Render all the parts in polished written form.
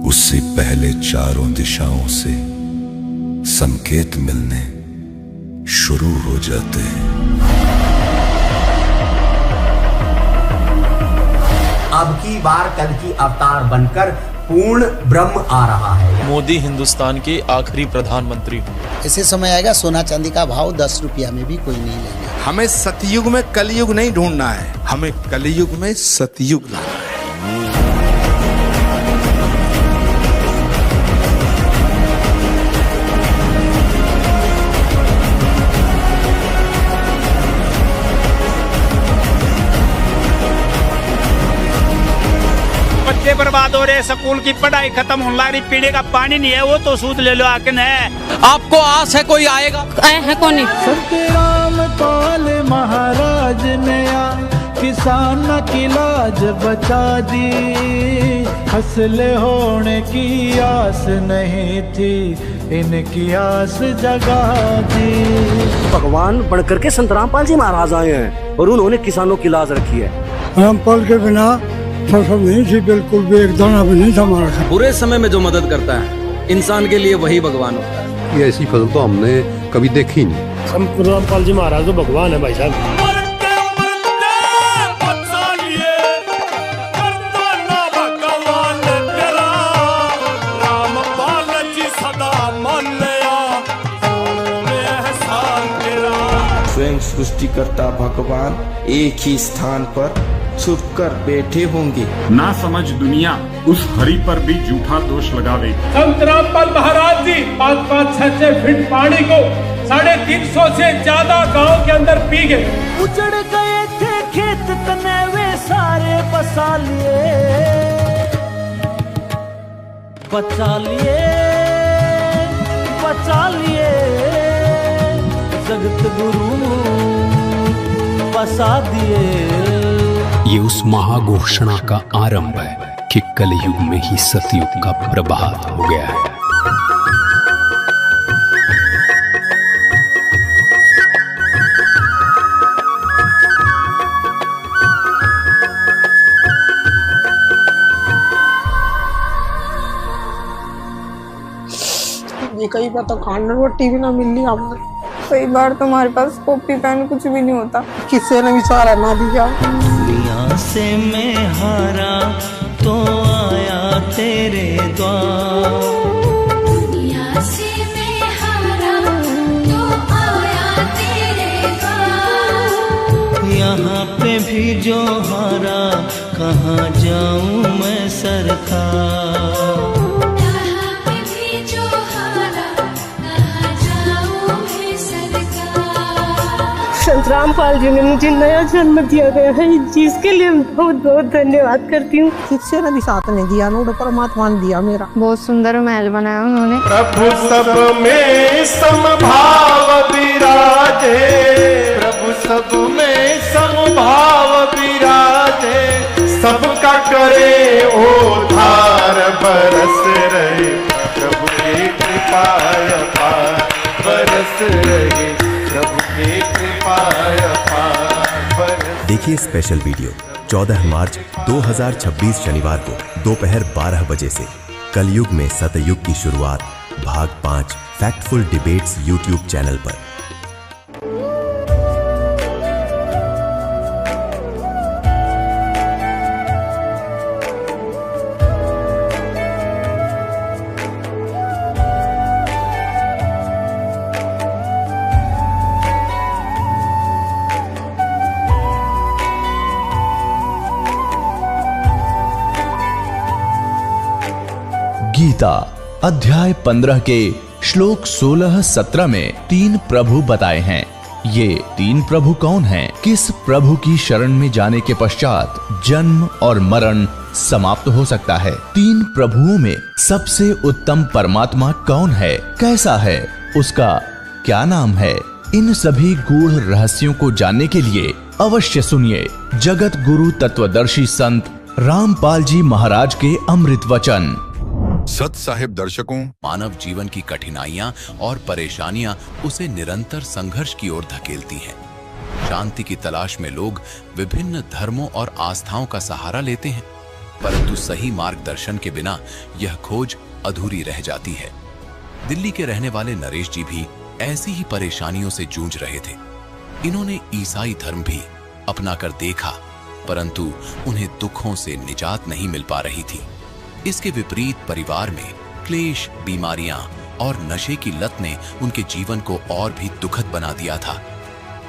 उससे पहले चारों दिशाओं से संकेत मिलने शुरू हो जाते हैं। अब की बार कल की अवतार बनकर पूर्ण ब्रह्म आ रहा है। मोदी हिंदुस्तान के आखिरी प्रधानमंत्री होंगे। ऐसे समय आएगा सोना चांदी का भाव 10 रुपया में भी कोई नहीं लेगा। हमें सतयुग में कलयुग नहीं ढूंढना है, हमें कलयुग में सतयुग लाना है। बच्चे बर्बाद हो रहे, स्कूल की पढ़ाई खत्म होने लगी, पीने का पानी नहीं है, वो तो सूद ले लो आके न। आपको आस है कोई आएगा? आए हैं कौन? सतराम पाल महाराज ने किसान की लाज बचा दी, हसले होने की आस नहीं थी, इनकी आस जगा दी। भगवान बनकर के संत रामपाल जी महाराज आए हैं और उन्होंने किसानों की लाज रखी है। रामपाल के बिना फसल नहीं थी, बिल्कुल भी एक दाना भी नहीं था हमारा। बुरे समय में जो मदद करता है इंसान के लिए वही भगवान होता है। ये ऐसी फसल तो हमने कभी देखी नहीं। संत रामपाल जी महाराज तो भगवान है भाई साहब। स्वयं सृष्टिकर्ता भगवान एक ही स्थान पर छुपकर बैठे होंगे। ना समझ दुनिया उस हरि पर भी झूठा दोष लगावे। संत रामपाल महाराज जी 5-5-6 फीट पानी को 350 से ज्यादा गांव के अंदर पी गए। उजड़ गए थे खेत तने वे सारे बसा लिए, बचा लिए, बचा लिए, जगत गुरु बसा दिए। ये उस महाघोषणा का आरंभ है कि कलयुग में ही सतयुग का प्रभात हो गया है। ये कई बार तो खाना रोटी भी ना मिली हमने, कई बार तो हमारे पास कॉपी पेन कुछ भी नहीं होता, किसी ने भी सहारा ना दिया। दुनिया से मैं हारा तो आया तेरे द्वार, दुनिया से मैं हारा तो आया तेरे द्वार। यहाँ पे भी जो हारा कहाँ जाऊँ मैं सरकार। संत रामपाल जी ने मुझे नया जन्म दिया गया है, जिसके लिए बहुत बहुत धन्यवाद करती हूँ। शिक्षा ने भी साथ नहीं दिया, नोड परमात्मा ने दिया मेरा। बहुत सुंदर महल बनाया उन्होंने। प्रभु सब में समभाव विराजे, प्रभु सब में समभाव विराजे, सबका करे उद्धार बरस रहे, प्रभु की कृपा अपार बरस रहे, प्रभु की कृपा अपार। देखिए स्पेशल वीडियो 14 मार्च 2026 शनिवार को दोपहर 12 बजे से कलयुग में सतयुग की शुरुआत भाग 5 फैक्टफुल डिबेट्स यूट्यूब चैनल पर। गीता अध्याय 15 के श्लोक 16-17 में 3 प्रभु बताए हैं। ये 3 प्रभु कौन हैं? किस प्रभु की शरण में जाने के पश्चात जन्म और मरण समाप्त हो सकता है? 3 प्रभुओं में सबसे उत्तम परमात्मा कौन है? कैसा है? उसका क्या नाम है? इन सभी गूढ़ रहस्यों को जानने के लिए अवश्य सुनिए जगत गुरु तत्वदर्शी संत रामपाल जी महाराज के अमृत वचन। सत साहिब दर्शकों, मानव जीवन की कठिनाइयां और परेशानियां उसे निरंतर संघर्ष की ओर धकेलती हैं। शांति की तलाश में लोग विभिन्न धर्मों और आस्थाओं का सहारा लेते हैं, परंतु सही मार्गदर्शन के बिना यह खोज अधूरी रह जाती है। दिल्ली के रहने वाले नरेश जी भी ऐसी ही परेशानियों से जूझ रहे थे। इन्होंने ईसाई धर्म भी अपनाकर देखा, परंतु उन्हें दुखों से निजात नहीं मिल पा रही थी। इसके विपरीत परिवार में क्लेश, बीमारियां और नशे की लत ने उनके जीवन को और भी दुखद बना दिया था।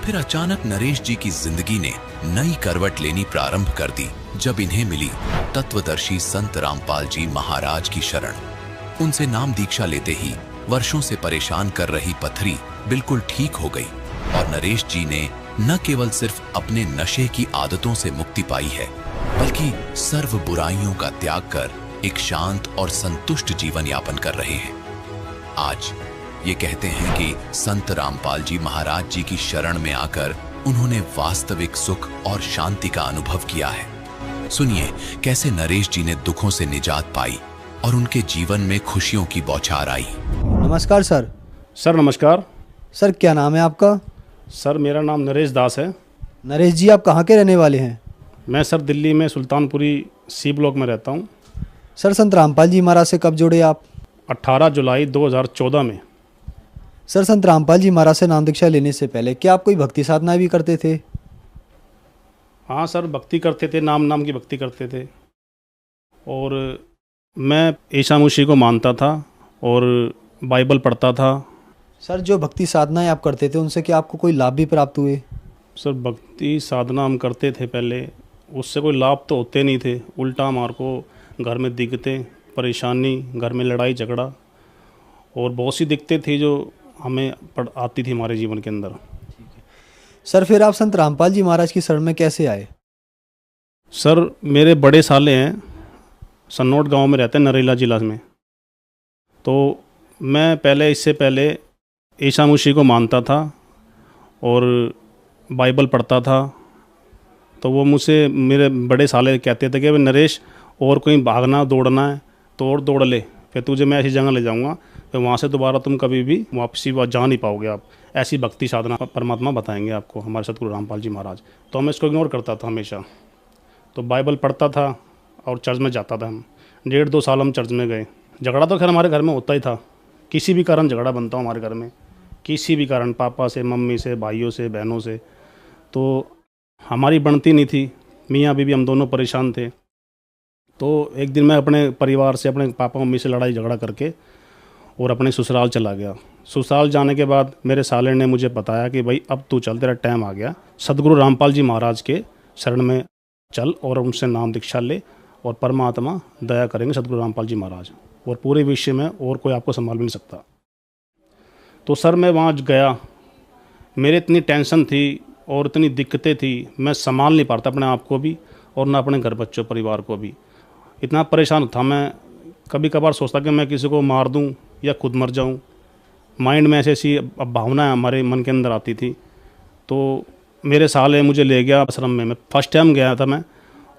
फिर अचानक नरेश जी की जिंदगी ने नई करवट लेनी प्रारंभ कर दी जब इन्हें मिली तत्वदर्शी संत रामपाल जी महाराज की शरण। उनसे नाम दीक्षा लेते ही वर्षों से परेशान कर रही पथरी बिल्कुल ठीक हो गई और नरेश जी ने न केवल सिर्फ अपने नशे की आदतों से मुक्ति पाई है, बल्कि सर्व बुराइयों का त्याग कर एक शांत और संतुष्ट जीवन यापन कर रहे हैं। आज ये कहते हैं कि संत रामपाल जी महाराज जी की शरण में आकर उन्होंने वास्तविक सुख और शांति का अनुभव किया है। सुनिए कैसे नरेश जी ने दुखों से निजात पाई और उनके जीवन में खुशियों की बौछार आई। नमस्कार सर। सर नमस्कार। सर क्या नाम है आपका? सर मेरा नाम नरेश दास है। नरेश जी आप कहाँ के रहने वाले हैं? मैं सर दिल्ली में सुल्तानपुरी सी ब्लॉक में रहता हूँ। सर संत रामपाल जी महाराज से कब जुड़े आप? 18 जुलाई 2014 में। सर संत रामपाल जी महाराज से नाम दीक्षा लेने से पहले क्या आप कोई भक्ति साधना भी करते थे? हाँ सर भक्ति करते थे, नाम की भक्ति करते थे और मैं ईसा मसीह को मानता था और बाइबल पढ़ता था। सर जो भक्ति साधनाएं आप करते थे उनसे क्या आपको कोई लाभ भी प्राप्त हुए? सर भक्ति साधना हम करते थे पहले, उससे कोई लाभ तो होते नहीं थे, उल्टा हमारे को घर में दिक्कतें, परेशानी, घर में लड़ाई झगड़ा और बहुत सी दिक्कतें थी जो हमें आती थी हमारे जीवन के अंदर। सर फिर आप संत रामपाल जी महाराज की शरण में कैसे आए? सर मेरे बड़े साले हैं, सन्नौट गांव में रहते हैं, नरेला जिला में। तो मैं पहले इससे पहले ईसा मसीह को मानता था और बाइबल पढ़ता था। तो वो मुझसे मेरे बड़े साले कहते थे कि भाई नरेश और कहीं भागना दौड़ना है तो और दौड़ ले, फिर तुझे मैं ऐसी जगह ले जाऊंगा फिर वहाँ से दोबारा तुम कभी भी वापसी जा नहीं पाओगे। आप ऐसी भक्ति साधना परमात्मा बताएंगे आपको, हमारे सतगुरु रामपाल जी महाराज। तो मैं इसको इग्नोर करता था हमेशा। तो बाइबल पढ़ता था और चर्च में जाता था। हम 1.5-2 साल हम चर्च में गए। झगड़ा तो खैर हमारे घर में होता ही था, किसी भी कारण झगड़ा बनता हो हमारे घर में, किसी भी कारण, पापा से, मम्मी से, भाइयों से, बहनों से। तो हमारी बनती नहीं थी, मियाँ बीवी हम दोनों परेशान थे। तो एक दिन मैं अपने परिवार से, अपने पापा मम्मी से लड़ाई झगड़ा करके और अपने ससुराल चला गया। ससुराल जाने के बाद मेरे साले ने मुझे बताया कि भाई अब तू चल, तेरा टाइम आ गया, सतगुरु रामपाल जी महाराज के शरण में चल और उनसे नाम दीक्षा ले और परमात्मा दया करेंगे सतगुरु रामपाल जी महाराज, और पूरे विश्व में और कोई आपको संभाल भी नहीं सकता। तो सर मैं वहाँ गया, मेरे इतनी टेंशन थी और इतनी दिक्कतें थी, मैं संभाल नहीं पाता अपने आप को भी और ना अपने घर बच्चों परिवार को भी। इतना परेशान था मैं, कभी कभार सोचता कि मैं किसी को मार दूं या खुद मर जाऊं। माइंड में ऐसी भावना हमारे मन के अंदर आती थी। तो मेरे साले मुझे ले गया आश्रम में। मैं फर्स्ट टाइम गया था मैं,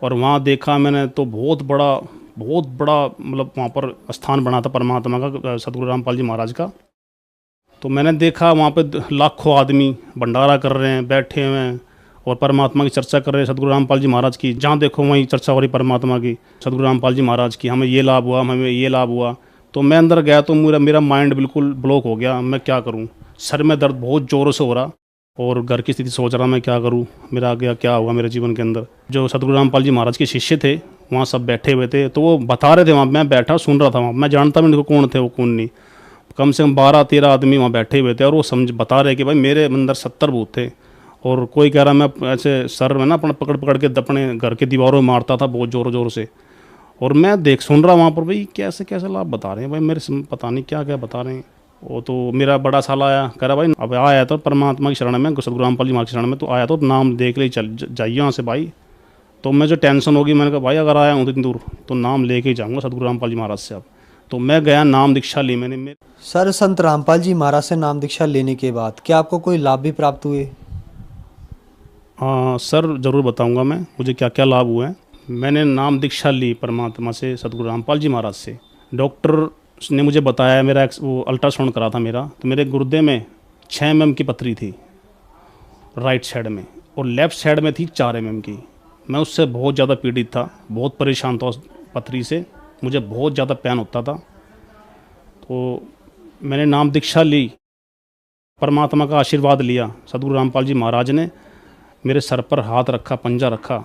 और वहाँ देखा मैंने तो बहुत बड़ा मतलब वहाँ पर स्थान बना था परमात्मा का, सतगुरु रामपाल जी महाराज का। तो मैंने देखा वहाँ पे लाखों आदमी भंडारा कर रहे हैं, बैठे हुए हैं और परमात्मा की चर्चा कर रहे हैं, सतगुरु रामपाल जी महाराज की। जहाँ देखो वहीं चर्चा हो रही परमात्मा की, सतगुरु रामपाल जी महाराज की, हमें ये लाभ हुआ, हमें ये लाभ हुआ। तो मैं अंदर गया तो मेरा माइंड बिल्कुल ब्लॉक हो गया। मैं क्या करूं, सर में दर्द बहुत ज़ोरों से हो रहा और घर की स्थिति सोच रहा मैं क्या करूं, मेरा आगे क्या हुआ मेरे जीवन के अंदर। जो सतगुरु रामपाल जी महाराज के शिष्य थे वहाँ सब बैठे हुए थे, तो वो बता रहे थे वहाँ, मैं बैठा सुन रहा था वहाँ। मैं जानता भी नहीं कौन थे वो कौन नहीं। कम से कम 12-13 आदमी वहाँ बैठे हुए थे और वो बता रहे कि भाई मेरे अंदर 70 भूत थे। और कोई कह रहा मैं ऐसे सर में ना अपना पकड़ के अपने घर के दीवारों में मारता था बहुत ज़ोर से। और मैं सुन रहा वहाँ पर भाई कैसे लाभ बता रहे हैं भाई, मेरे पता नहीं क्या बता रहे हैं। वो तो मेरा बड़ा साला आया, कह रहा भाई अब आया तो परमात्मा की शरण में, सतगुरु रामपाल जी महाराज की शरण में, तो आया तो नाम देख ले, चल जाइए यहाँ से भाई। तो मैं जो टेंशन होगी, मैंने कहा भाई अगर आया हूँ इतनी दूर तो नाम लेके ही जाऊँगा सतगुरु रामपाल जी महाराज से अब। तो मैं गया, नाम दीक्षा ली मैंने। सर संत रामपाल जी महाराज से नाम दीक्षा लेने के बाद क्या आपको कोई लाभ भी प्राप्त हुए? हाँ सर ज़रूर बताऊँगा मैं मुझे क्या क्या लाभ हुए हैं। मैंने नाम दीक्षा ली परमात्मा से, सतगुरु रामपाल जी महाराज से। डॉक्टर ने मुझे बताया, मेरा वो अल्ट्रासाउंड करा था मेरा, तो मेरे गुर्दे में 6 mm की पथरी थी राइट साइड में, और लेफ़्ट साइड में थी 4 mm की। मैं उससे बहुत ज़्यादा पीड़ित था, बहुत परेशान था उस पथरी से, मुझे बहुत ज़्यादा पेन होता था। तो मैंने नाम दीक्षा ली, परमात्मा का आशीर्वाद लिया, सदगुरु रामपाल जी महाराज ने मेरे सर पर हाथ रखा, पंजा रखा,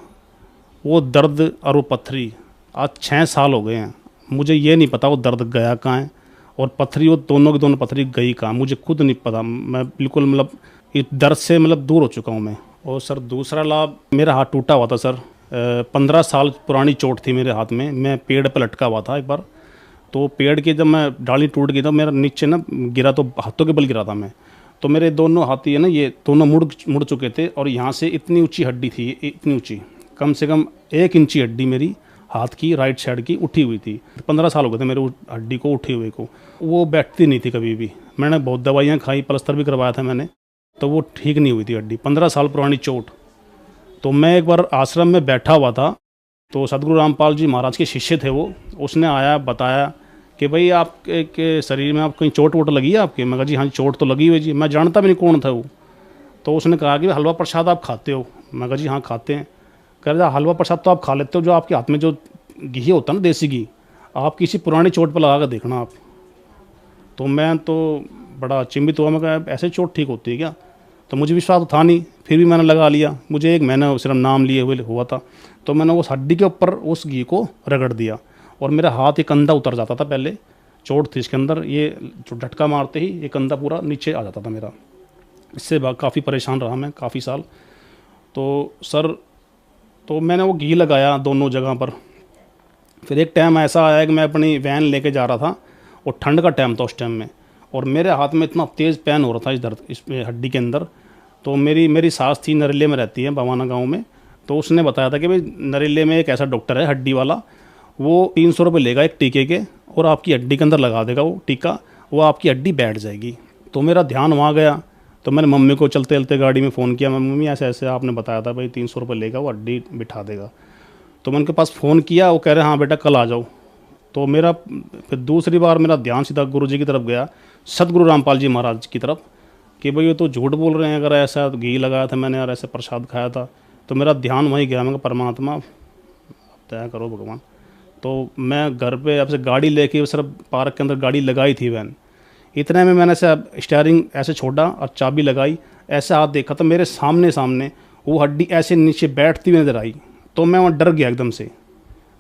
वो दर्द और वो पथरी आज 6 साल हो गए हैं। मुझे ये नहीं पता वो दर्द गया कहाँ है और पथरी, वो दोनों की दोनों पथरी गई कहाँ, मुझे खुद नहीं पता। मैं बिल्कुल मतलब इस दर्द से मतलब दूर हो चुका हूँ मैं। और सर दूसरा लाभ, मेरा हाथ टूटा हुआ था सर, 15 साल पुरानी चोट थी मेरे हाथ में। मैं पेड़ पर लटका हुआ था एक बार, तो पेड़ की जब मैं डाली टूट गई तो मेरा नीचे ना गिरा, तो हाथों के बल गिरा था मैं, तो मेरे दोनों हाथ है ना ये दोनों मुड़ चुके थे और यहाँ से इतनी ऊंची हड्डी थी, इतनी ऊंची, कम से कम 1 इंची हड्डी मेरी हाथ की राइट साइड की उठी हुई थी। 15 साल हो गए थे मेरे हड्डी को उठे हुए को, वो बैठती नहीं थी कभी भी। मैंने बहुत दवाइयाँ खाई, प्लास्टर भी करवाया था मैंने, तो वो ठीक नहीं हुई थी हड्डी। 15 साल पुरानी चोट। तो मैं एक बार आश्रम में बैठा हुआ था, तो सदगुरु रामपाल जी महाराज के शिष्य थे वो, उसने आया बताया कि भाई आपके शरीर में आप कहीं चोट वोट लगी है आपके? मैं कहा जी हाँ चोट तो लगी हुई जी। मैं जानता भी नहीं कौन था वो। तो उसने कहा कि हलवा प्रसाद आप खाते हो? मैं कहा जी हाँ खाते हैं। कह रहा हलवा प्रसाद तो आप खा लेते हो, जो आपके हाथ में जो घी होता है ना देसी घी, आप किसी पुरानी चोट पर लगा कर देखना आप। तो मैं तो बड़ा चिंबित हुआ, मैं कहा ऐसे चोट ठीक होती है क्या? तो मुझे विश्वास था नहीं, फिर भी मैंने लगा लिया। मुझे 1 महीना सिर्फ नाम लिए हुए हुआ था, तो मैंने उस हड्डी के ऊपर उस घी को रगड़ दिया और मेरा हाथ एक कंधा उतर जाता था। पहले चोट थी इसके अंदर, ये झटका मारते ही ये कंधा पूरा नीचे आ जाता था मेरा। इससे काफ़ी परेशान रहा मैं काफ़ी साल। तो सर, तो मैंने वो घी लगाया दोनों जगह पर। फिर एक टाइम ऐसा आया कि मैं अपनी वैन लेके जा रहा था और ठंड का टाइम था उस टाइम में, और मेरे हाथ में इतना तेज़ पेन हो रहा था इस दर्द, इस हड्डी के अंदर। तो मेरी सास थी, नरेले में रहती है, बवाना गांव में, तो उसने बताया था कि भाई नरेले में एक ऐसा डॉक्टर है हड्डी वाला, वो 300 रुपये लेगा एक टीके के और आपकी हड्डी के अंदर लगा देगा वो टीका, वो आपकी हड्डी बैठ जाएगी। तो मेरा ध्यान वहाँ गया, तो मैंने मम्मी को चलते चलते गाड़ी में फ़ोन किया, मम्मी ऐसे ऐसे आपने बताया था भाई 300 रुपये लेगा, वो हड्डी बिठा देगा। तो मैं उनके पास फ़ोन किया, वो कह रहे हाँ बेटा कल आ जाओ। तो मेरा फिर दूसरी बार मेरा ध्यान सीधा गुरु जी की तरफ गया, सदगुरु रामपाल जी महाराज की तरफ, कि भाई ये तो झूठ बोल रहे हैं, अगर ऐसा घी लगाया था मैंने और ऐसे प्रसाद खाया था। तो मेरा ध्यान वहीं गया, मैं परमात्मा तय करो भगवान। तो मैं घर पे आपसे गाड़ी लेके सिर्फ पार्क के अंदर गाड़ी लगाई थी वैन, इतने में मैंने ऐसे स्टीयरिंग ऐसे छोड़ा और चाबी लगाई, ऐसे हाथ देखा तो मेरे सामने वो हड्डी ऐसे नीचे बैठती हुई नजर आई। तो मैं वहाँ डर गया एकदम से,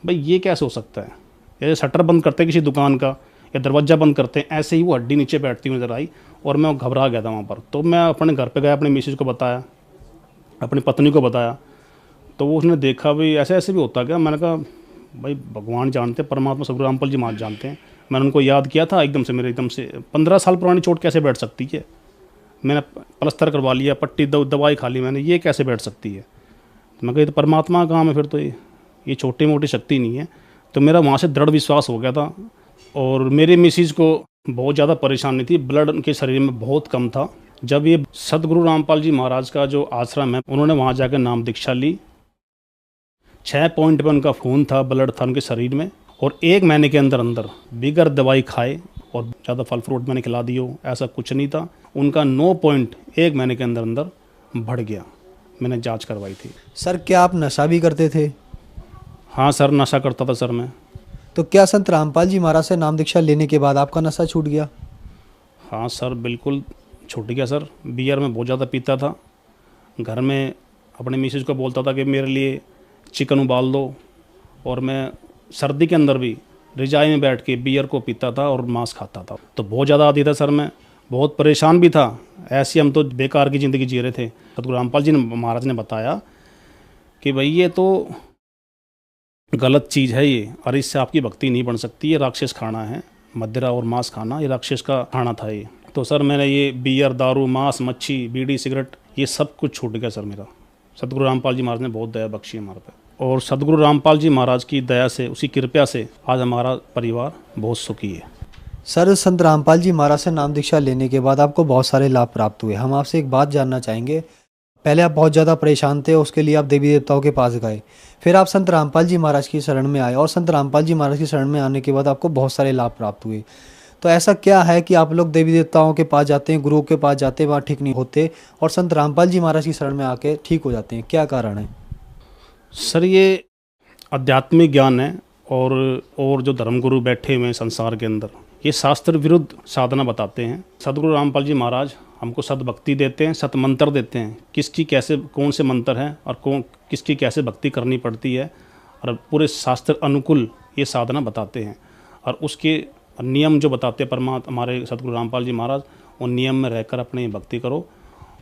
भाई ये कैसे हो सकता है? जैसे शटर बंद करते हैं किसी दुकान का या दरवाज़ा बंद करते हैं, ऐसे ही वो हड्डी नीचे बैठती हुई नजर आई और मैं घबरा गया था वहाँ पर। तो मैं अपने घर पे गया, अपनी मिसेज को बताया, अपनी पत्नी को बताया, तो वो उसने देखा भाई ऐसे ऐसे भी होता क्या? मैंने कहा भाई भगवान जानते हैं, परमात्मा सदगुरु रामपाल जी महाराज जानते हैं। मैंने उनको याद किया था, एकदम से 15 साल पुरानी चोट कैसे बैठ सकती है? मैंने प्लास्टर करवा लिया, पट्टी दवाई खा ली मैंने, ये कैसे बैठ सकती है? मैं कहा तो परमात्मा का काम है, फिर तो ये छोटी मोटी शक्ति नहीं है। तो मेरा वहाँ से दृढ़ विश्वास हो गया था। और मेरे मिसिज को बहुत ज़्यादा परेशानी थी, ब्लड उनके शरीर में बहुत कम था। जब ये सदगुरु रामपाल जी महाराज का जो आश्रम है, उन्होंने वहाँ जाकर नाम दीक्षा ली, 6 पॉइंट पर उनका खून था, ब्लड था उनके शरीर में, और 1 महीने के अंदर बिगर दवाई खाए और ज़्यादा फल फ्रूट मैंने खिला दियो, ऐसा कुछ नहीं था। उनका 9 पॉइंट 1 महीने के अंदर बढ़ गया। मैंने जांच करवाई थी। सर क्या आप नशा भी करते थे? हाँ सर, नशा करता था सर मैं। तो क्या संत रामपाल जी महाराज से नाम दीक्षा लेने के बाद आपका नशा छूट गया? हाँ सर, बिल्कुल छूट गया सर। बियर में बहुत ज़्यादा पीता था। घर में अपने मिसेज को बोलता था कि मेरे लिए चिकन उबाल दो, और मैं सर्दी के अंदर भी रजाई में बैठ के बियर को पीता था और मांस खाता था। तो बहुत ज़्यादा आदी था सर मैं, बहुत परेशान भी था। ऐसी हम तो बेकार की ज़िंदगी जी रहे थे। सदगुरु रामपाल जी महाराज ने बताया कि भाई ये तो गलत चीज़ है ये, और इससे आपकी भक्ति नहीं बन सकती, ये राक्षस खाना है, मदिरा और मांस खाना, ये राक्षस का खाना था ये। तो सर मैंने ये बियर, दारू, मांस, मच्छी, बीड़ी, सिगरेट, ये सब कुछ छूट गया सर मेरा। सदगुरु रामपाल जी महाराज ने बहुत दया बख्शी हमारे पे, और सदगुरु रामपाल जी महाराज की दया से, उसी कृपया से आज हमारा परिवार बहुत सुखी है। सर संत रामपाल जी महाराज से नाम दीक्षा लेने के बाद आपको बहुत सारे लाभ प्राप्त हुए। हम आपसे एक बात जानना चाहेंगे, पहले आप बहुत ज़्यादा परेशान थे, उसके लिए आप देवी देवताओं के पास गए, फिर आप संत रामपाल जी महाराज की शरण में आए, और संत रामपाल जी महाराज की शरण में आने के बाद आपको बहुत सारे लाभ प्राप्त हुए। तो ऐसा क्या है कि आप लोग देवी देवताओं के पास जाते हैं, गुरुओं के पास जाते हैं, वहाँ ठीक नहीं होते, और संत रामपाल जी महाराज की शरण में आके ठीक हो जाते हैं? क्या कारण है? सर ये आध्यात्मिक ज्ञान है और जो धर्मगुरु बैठे हुए हैं संसार के अंदर, ये शास्त्र विरुद्ध साधना बताते हैं। सदगुरु रामपाल जी महाराज हमको सदभक्ति देते हैं, सत मंत्र देते हैं, किसकी कैसे कौन से मंत्र हैं और किसकी कैसे भक्ति करनी पड़ती है, और पूरे शास्त्र अनुकूल ये साधना बताते हैं। और उसके नियम जो बताते हैं परमात्मा हमारे सदगुरु रामपाल जी महाराज, उन नियम में रहकर अपनी भक्ति करो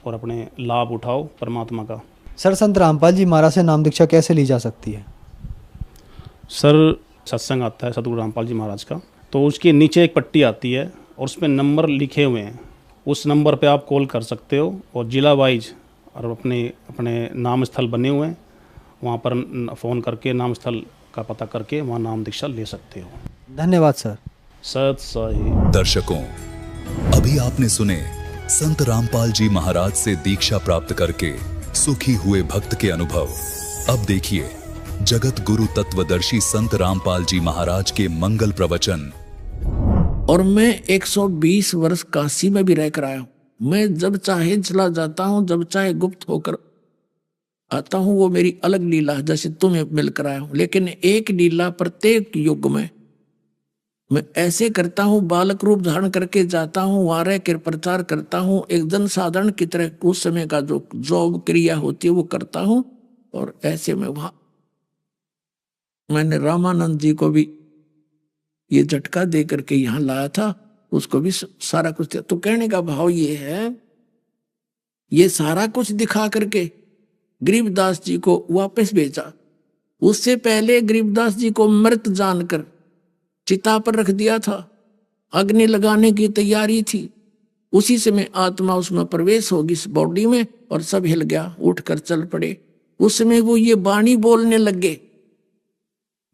और अपने लाभ उठाओ परमात्मा का। सर संत रामपाल जी महाराज से नाम दीक्षा कैसे ली जा सकती है? सर सत्संग आता है सदगुरु रामपाल जी महाराज का, तो उसके नीचे एक पट्टी आती है और उसमें नंबर लिखे हुए हैं, उस नंबर पे आप कॉल कर सकते हो और जिला वाइज और अपने नाम स्थल बने हुए हैं, वहाँ पर फ़ोन करके नाम स्थल का पता करके वहाँ नाम दीक्षा ले सकते हो। धन्यवाद सर। सत सही। दर्शकों, अभी आपने सुने संत रामपाल जी महाराज से दीक्षा प्राप्त करके सुखी हुए भक्त के अनुभव। अब देखिए जगत गुरु तत्वदर्शी संत रामपाल जी महाराज के मंगल प्रवचन। और मैं 120 वर्ष काशी में भी रह कर आया हूं। मैं जब चाहे चला जाता हूं, जब चाहे गुप्त होकर आता हूं, वो मेरी अलग लीला है, जैसे तुम्हें मिलकर आया हूं। लेकिन एक लीला प्रत्येक युग में मैं ऐसे करता हूं, बालक रूप धारण करके जाता हूं, वहां रह कर प्रचार करता हूं, एक जन साधारण की तरह उस समय का जो क्रिया होती है वो करता हूं। और ऐसे में वहां मैंने रामानंद जी को भी ये झटका दे करके यहाँ लाया था, उसको भी सारा कुछ दिया। तो कहने का भाव ये है, ये सारा कुछ दिखा करके गरीबदास जी को वापस भेजा। उससे पहले गरीबदास जी को मृत जानकर चिता पर रख दिया था, अग्नि लगाने की तैयारी थी। उसी समय आत्मा उसमें प्रवेश होगी इस बॉडी में, और सब हिल गया, उठकर चल पड़े। उस समय वो ये वाणी बोलने लगे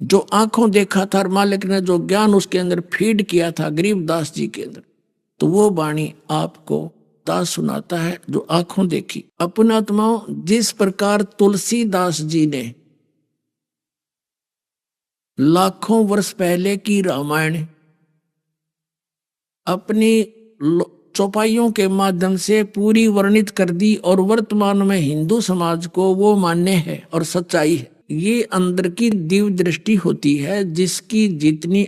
जो आंखों देखा था, और मालिक ने जो ज्ञान उसके अंदर फीड किया था गरीबदास जी के अंदर, तो वो वाणी आपको दास सुनाता है जो आंखों देखी। अपने आत्माओं, जिस प्रकार तुलसीदास जी ने लाखों वर्ष पहले की रामायण अपनी चौपाइयों के माध्यम से पूरी वर्णित कर दी, और वर्तमान में हिंदू समाज को वो मान्य है और सच्चाई है। ये अंदर की दिव्य दृष्टि होती है, जिसकी जितनी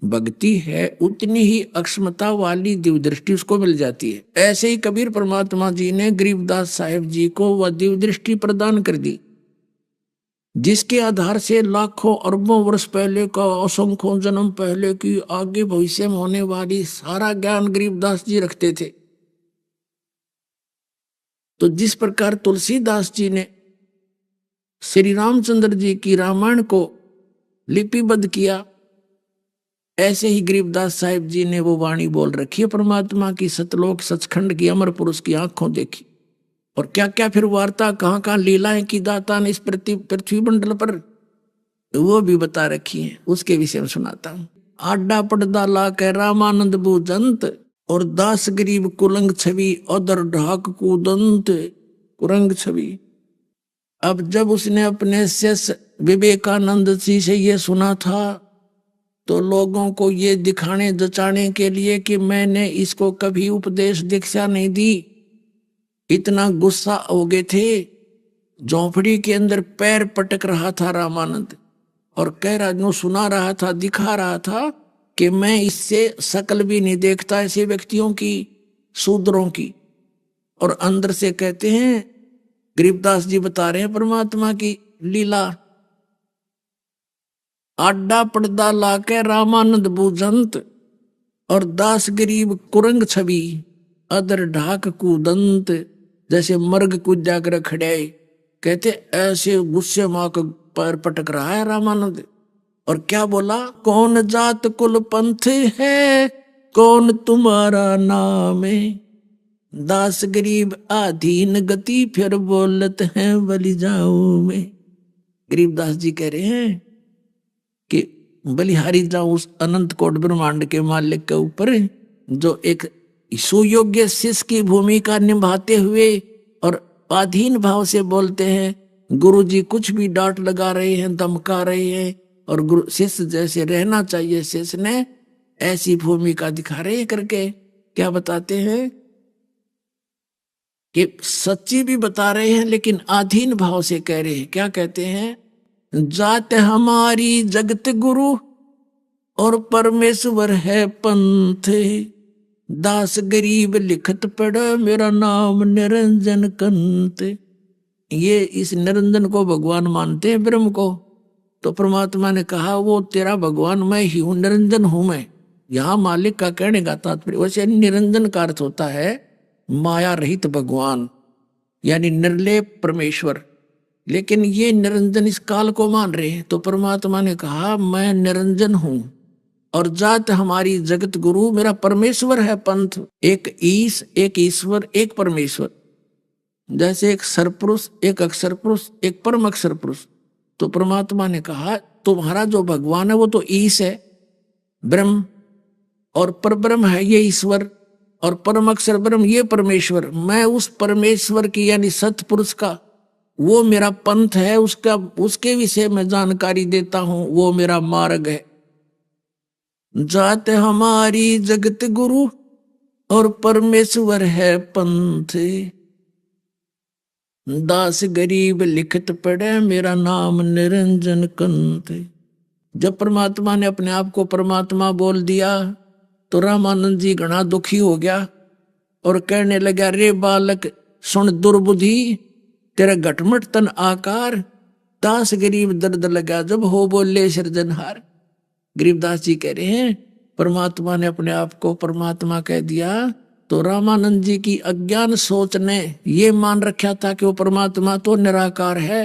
भक्ति है उतनी ही अक्षमता वाली दिव्य दृष्टि उसको मिल जाती है। ऐसे ही कबीर परमात्मा जी ने गरीबदास साहिब जी को वह दिव्य दृष्टि प्रदान कर दी, जिसके आधार से लाखों अरबों वर्ष पहले का, असंख्यों जन्म पहले की, आगे भविष्य में होने वाली सारा ज्ञान गरीबदास जी रखते थे। तो जिस प्रकार तुलसीदास जी ने श्री रामचंद्र जी की रामायण को लिपिबद्ध किया, ऐसे ही गरीबदास साहिब जी ने वो वाणी बोल रखी है परमात्मा की, सतलोक सचखंड की, अमर पुरुष की आंखों देखी। और क्या क्या फिर वार्ता, कहाँ कहाँ लीलाएं की दाता ने इस पृथ्वी मंडल पर, वो भी बता रखी है। उसके विषय में सुनाता हूँ। आडा पड़दा ला के रामानंद बुजंत, और दास गरीब कुलंग छवि, अदर ढाक कूदंत कुरंग छवि। अब जब उसने अपने शिष्य विवेकानंद जी से ये सुना था, तो लोगों को ये दिखाने जचाने के लिए कि मैंने इसको कभी उपदेश दीक्षा नहीं दी, इतना गुस्सा हो गए थे। झोंपड़ी के अंदर पैर पटक रहा था रामानंद, और कह रहा, जो सुना रहा था, दिखा रहा था कि मैं इससे शकल भी नहीं देखता ऐसे व्यक्तियों की, शूद्रों की। और अंदर से कहते हैं, गरीबदास जी बता रहे हैं परमात्मा की लीला, आडा पर्दा लाके रामानंद बुझंत, और दास गरीब कुरंग छवि, अदर ढाक कूदंत। जैसे मर्ग कूद जाकर खड़े, कहते ऐसे गुस्से माँ को पैर पटक रहा है रामानंद। और क्या बोला, कौन जात कुल पंथ है, कौन तुम्हारा नाम है, दास गरीब आधीन गति, फिर बोलत हैं बलि जाऊं में। गरीबदास जी कह रहे हैं कि बलिहारी जाऊं उस अनंत कोट ब्रह्मांड के मालिक के ऊपर, जो एक सुयोग्य शिष्य की भूमिका निभाते हुए और आधीन भाव से बोलते हैं। गुरु जी कुछ भी डांट लगा रहे हैं, धमका रहे हैं, और गुरु शिष्य जैसे रहना चाहिए शिष्य ने, ऐसी भूमिका दिखा रहे हैं करके क्या बताते हैं कि सच्ची भी बता रहे हैं, लेकिन आधीन भाव से कह रहे हैं। क्या कहते हैं, जात हमारी जगत गुरु और परमेश्वर है पंथ। दास गरीब लिखत पढ़ मेरा नाम निरंजन कंत। ये इस निरंजन को भगवान मानते हैं ब्रह्म को। तो परमात्मा ने कहा वो तेरा भगवान मैं ही हूं, निरंजन हूं मैं। यहां मालिक का कहने का तात्पर्य, वैसे निरंजन का अर्थ होता है माया रहित भगवान, यानी निर्लेप परमेश्वर। लेकिन ये निरंजन इस काल को मान रहे हैं। तो परमात्मा ने कहा मैं निरंजन हूं और जात हमारी जगत गुरु मेरा परमेश्वर है पंथ। एक ईश, एक ईश्वर, एक परमेश्वर। जैसे एक सरपुरुष, एक अक्षर पुरुष, एक परम अक्षर पुरुष। तो परमात्मा ने कहा तुम्हारा जो भगवान है वो तो ईश है ब्रह्म, और परब्रह्म है ये ईश्वर, और परम अक्षर ब्रह्म ये परमेश्वर। मैं उस परमेश्वर की यानी सतपुरुष का, वो मेरा पंथ है, उसका उसके विषय में जानकारी देता हूं, वो मेरा मार्ग है। जात हमारी जगत गुरु और परमेश्वर है पंथ। दास गरीब लिखत पढ़े मेरा नाम निरंजन कंत। जब परमात्मा ने अपने आप को परमात्मा बोल दिया तो रामानंद जी घना दुखी हो गया और कहने लगा, रे बालक सुन दुर्बुद्धि, तेरा घटमट तन आकार, दास गरीब दर्द लगा जब हो बोले सृजनहार। गरीबदास जी कह रहे हैं परमात्मा ने अपने आप को परमात्मा कह दिया तो रामानंद जी की अज्ञान सोच ने ये मान रखा था कि वो परमात्मा तो निराकार है।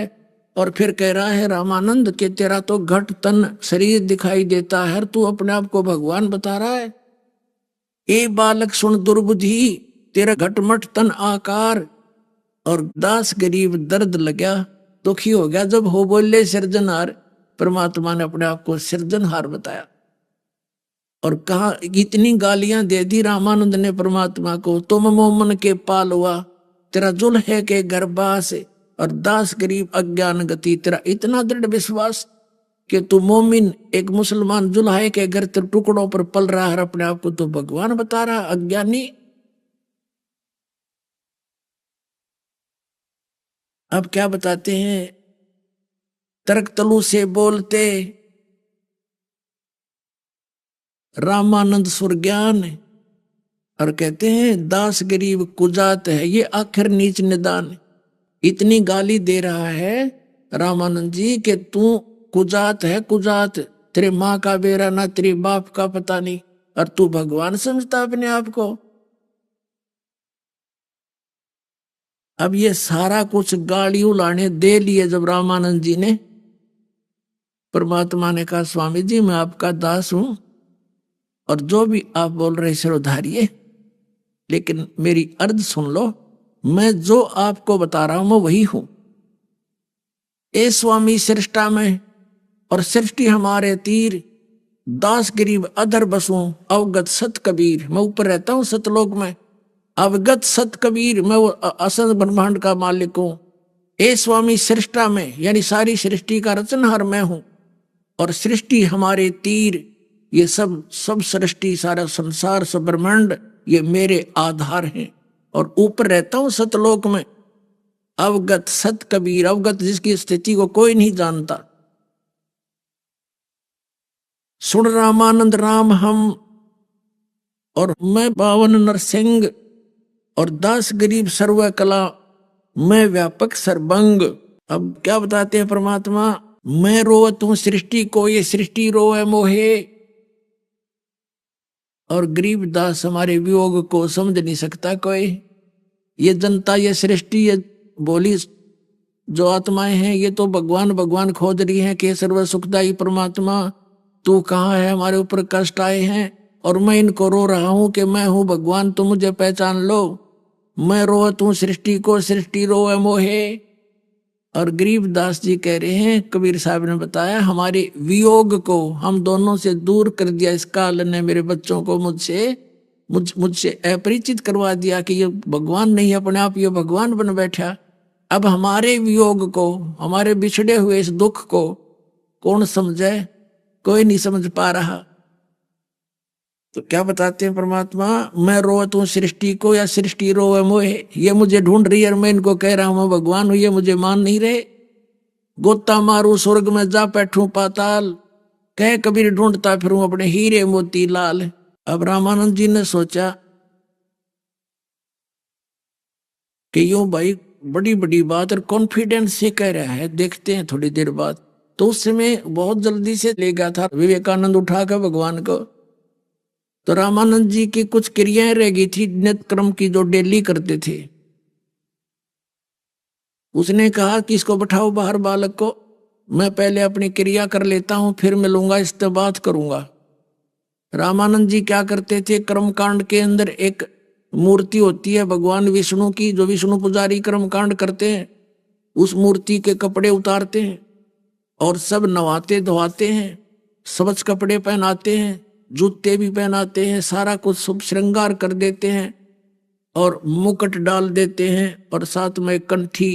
और फिर कह रहा है रामानंद कि तेरा तो घट तन शरीर दिखाई देता है, तू अपने आप को भगवान बता रहा है। ए बालक सुन दुर्बुद्धि, तेरा घटमट तन आकार, और दास गरीब दर्द लगा, दुखी हो गया जब हो बोले सृजनहार। परमात्मा ने अपने आप को सृजनहार बताया और कहा, इतनी गालियां दे दी रामानंद ने परमात्मा को, तुम मोमन के पाल हुआ, तेरा जुल है के गर्भास, और दास गरीब अज्ञान गति। तेरा इतना दृढ़ विश्वास कि तू मोमिन एक मुसलमान जुल्हे के घर टुकड़ों पर पल रहा है, अपने आप को तो भगवान बता रहा, अज्ञानी। अब क्या बताते हैं, तर्क तलु से बोलते रामानंद सुरज्ञान, और कहते हैं दास गरीब कुजात है, ये आखिर नीच निदान। इतनी गाली दे रहा है रामानंद जी कि तू कुजात है, कुजात, तेरे माँ का बेरा ना तेरे बाप का पता नहीं, और तू भगवान समझता अपने आप को। अब ये सारा कुछ गाली उलाने दे लिए जब रामानंद जी ने, परमात्मा ने कहा स्वामी जी मैं आपका दास हूं और जो भी आप बोल रहे सिर उधारिए, लेकिन मेरी अर्ज सुन लो, मैं जो आपको बता रहा हूं मैं वही हूं। ए स्वामी सृष्टा में और सृष्टि हमारे तीर, दास गरीब अधर बसूं अवगत सत कबीर। मैं ऊपर रहता हूं सतलोक में, अवगत सत कबीर, मैं वो असल ब्रह्मांड का मालिक हूं। ए स्वामी सृष्टा में यानी सारी सृष्टि का रचनहार मैं हूं, और सृष्टि हमारे तीर, ये सब सृष्टि सारा संसार सब ब्रह्मांड ये मेरे आधार हैं, और ऊपर रहता हूं सतलोक में। अवगत सत कबीर, अवगत जिसकी स्थिति को कोई नहीं जानता। सुन रामानंद राम हम, और मैं पावन नरसिंह, और दास गरीब सर्व कला, मैं व्यापक सर्वंग। अब क्या बताते हैं परमात्मा, मैं रोवत हूं सृष्टि को, ये सृष्टि रोए मोहे, और गरीब दास हमारे वियोग को समझ नहीं सकता कोई। ये जनता, ये सृष्टि, ये बोली जो आत्माएं हैं, ये तो भगवान भगवान खोज रही हैं कि सर्व सुखदाई परमात्मा तू कहाँ है, हमारे ऊपर कष्ट आए हैं, और मैं इनको रो रहा हूं कि मैं हूं भगवान, तुम मुझे पहचान लो। मैं रोवत हूं सृष्टि को, सृष्टि रोए मोहे। और गरीब दास जी कह रहे हैं, कबीर साहब ने बताया, हमारे वियोग को हम दोनों से दूर कर दिया इस काल ने, मेरे बच्चों को मुझसे अपरिचित करवा दिया कि ये भगवान नहीं, अपने आप ये भगवान बन बैठा। अब हमारे वियोग को, हमारे बिछड़े हुए इस दुख को कौन समझे, कोई नहीं समझ पा रहा। तो क्या बताते हैं परमात्मा, मैं रोवत हूं सृष्टि को या सृष्टि रोवे मोहे। ये मुझे ढूंढ रही है और मैं इनको कह रहा हूं मैं भगवान हूं, ये मुझे मान नहीं रहे। गोता मारू स्वर्ग में जा बैठूं पाताल, कह कबीर ढूंढता फिरूं अपने हीरे मोती लाल। अब रामानंद जी ने सोचा कि यूं भाई बड़ी बड़ी बात और कॉन्फिडेंस से कह रहा है, देखते हैं थोड़ी देर बाद। तो उस समय बहुत जल्दी से ले गया था विवेकानंद उठा कर भगवान को। तो रामानंद जी की कुछ क्रियाएं रह गई थी नित्य क्रम की जो डेली करते थे। उसने कहा कि इसको बैठाओ बाहर बालक को, मैं पहले अपनी क्रिया कर लेता हूं फिर मिलूंगा, इससे बात करूंगा। रामानंद जी क्या करते थे, कर्मकांड के अंदर एक मूर्ति होती है भगवान विष्णु की, जो विष्णु पुजारी कर्मकांड करते हैं, उस मूर्ति के कपड़े उतारते हैं और सब नवाते धोवाते हैं, स्वच्छ कपड़े पहनाते हैं, जूते भी पहनाते हैं, सारा कुछ शुभ श्रृंगार कर देते हैं और मुकुट डाल देते हैं और साथ में कंठी,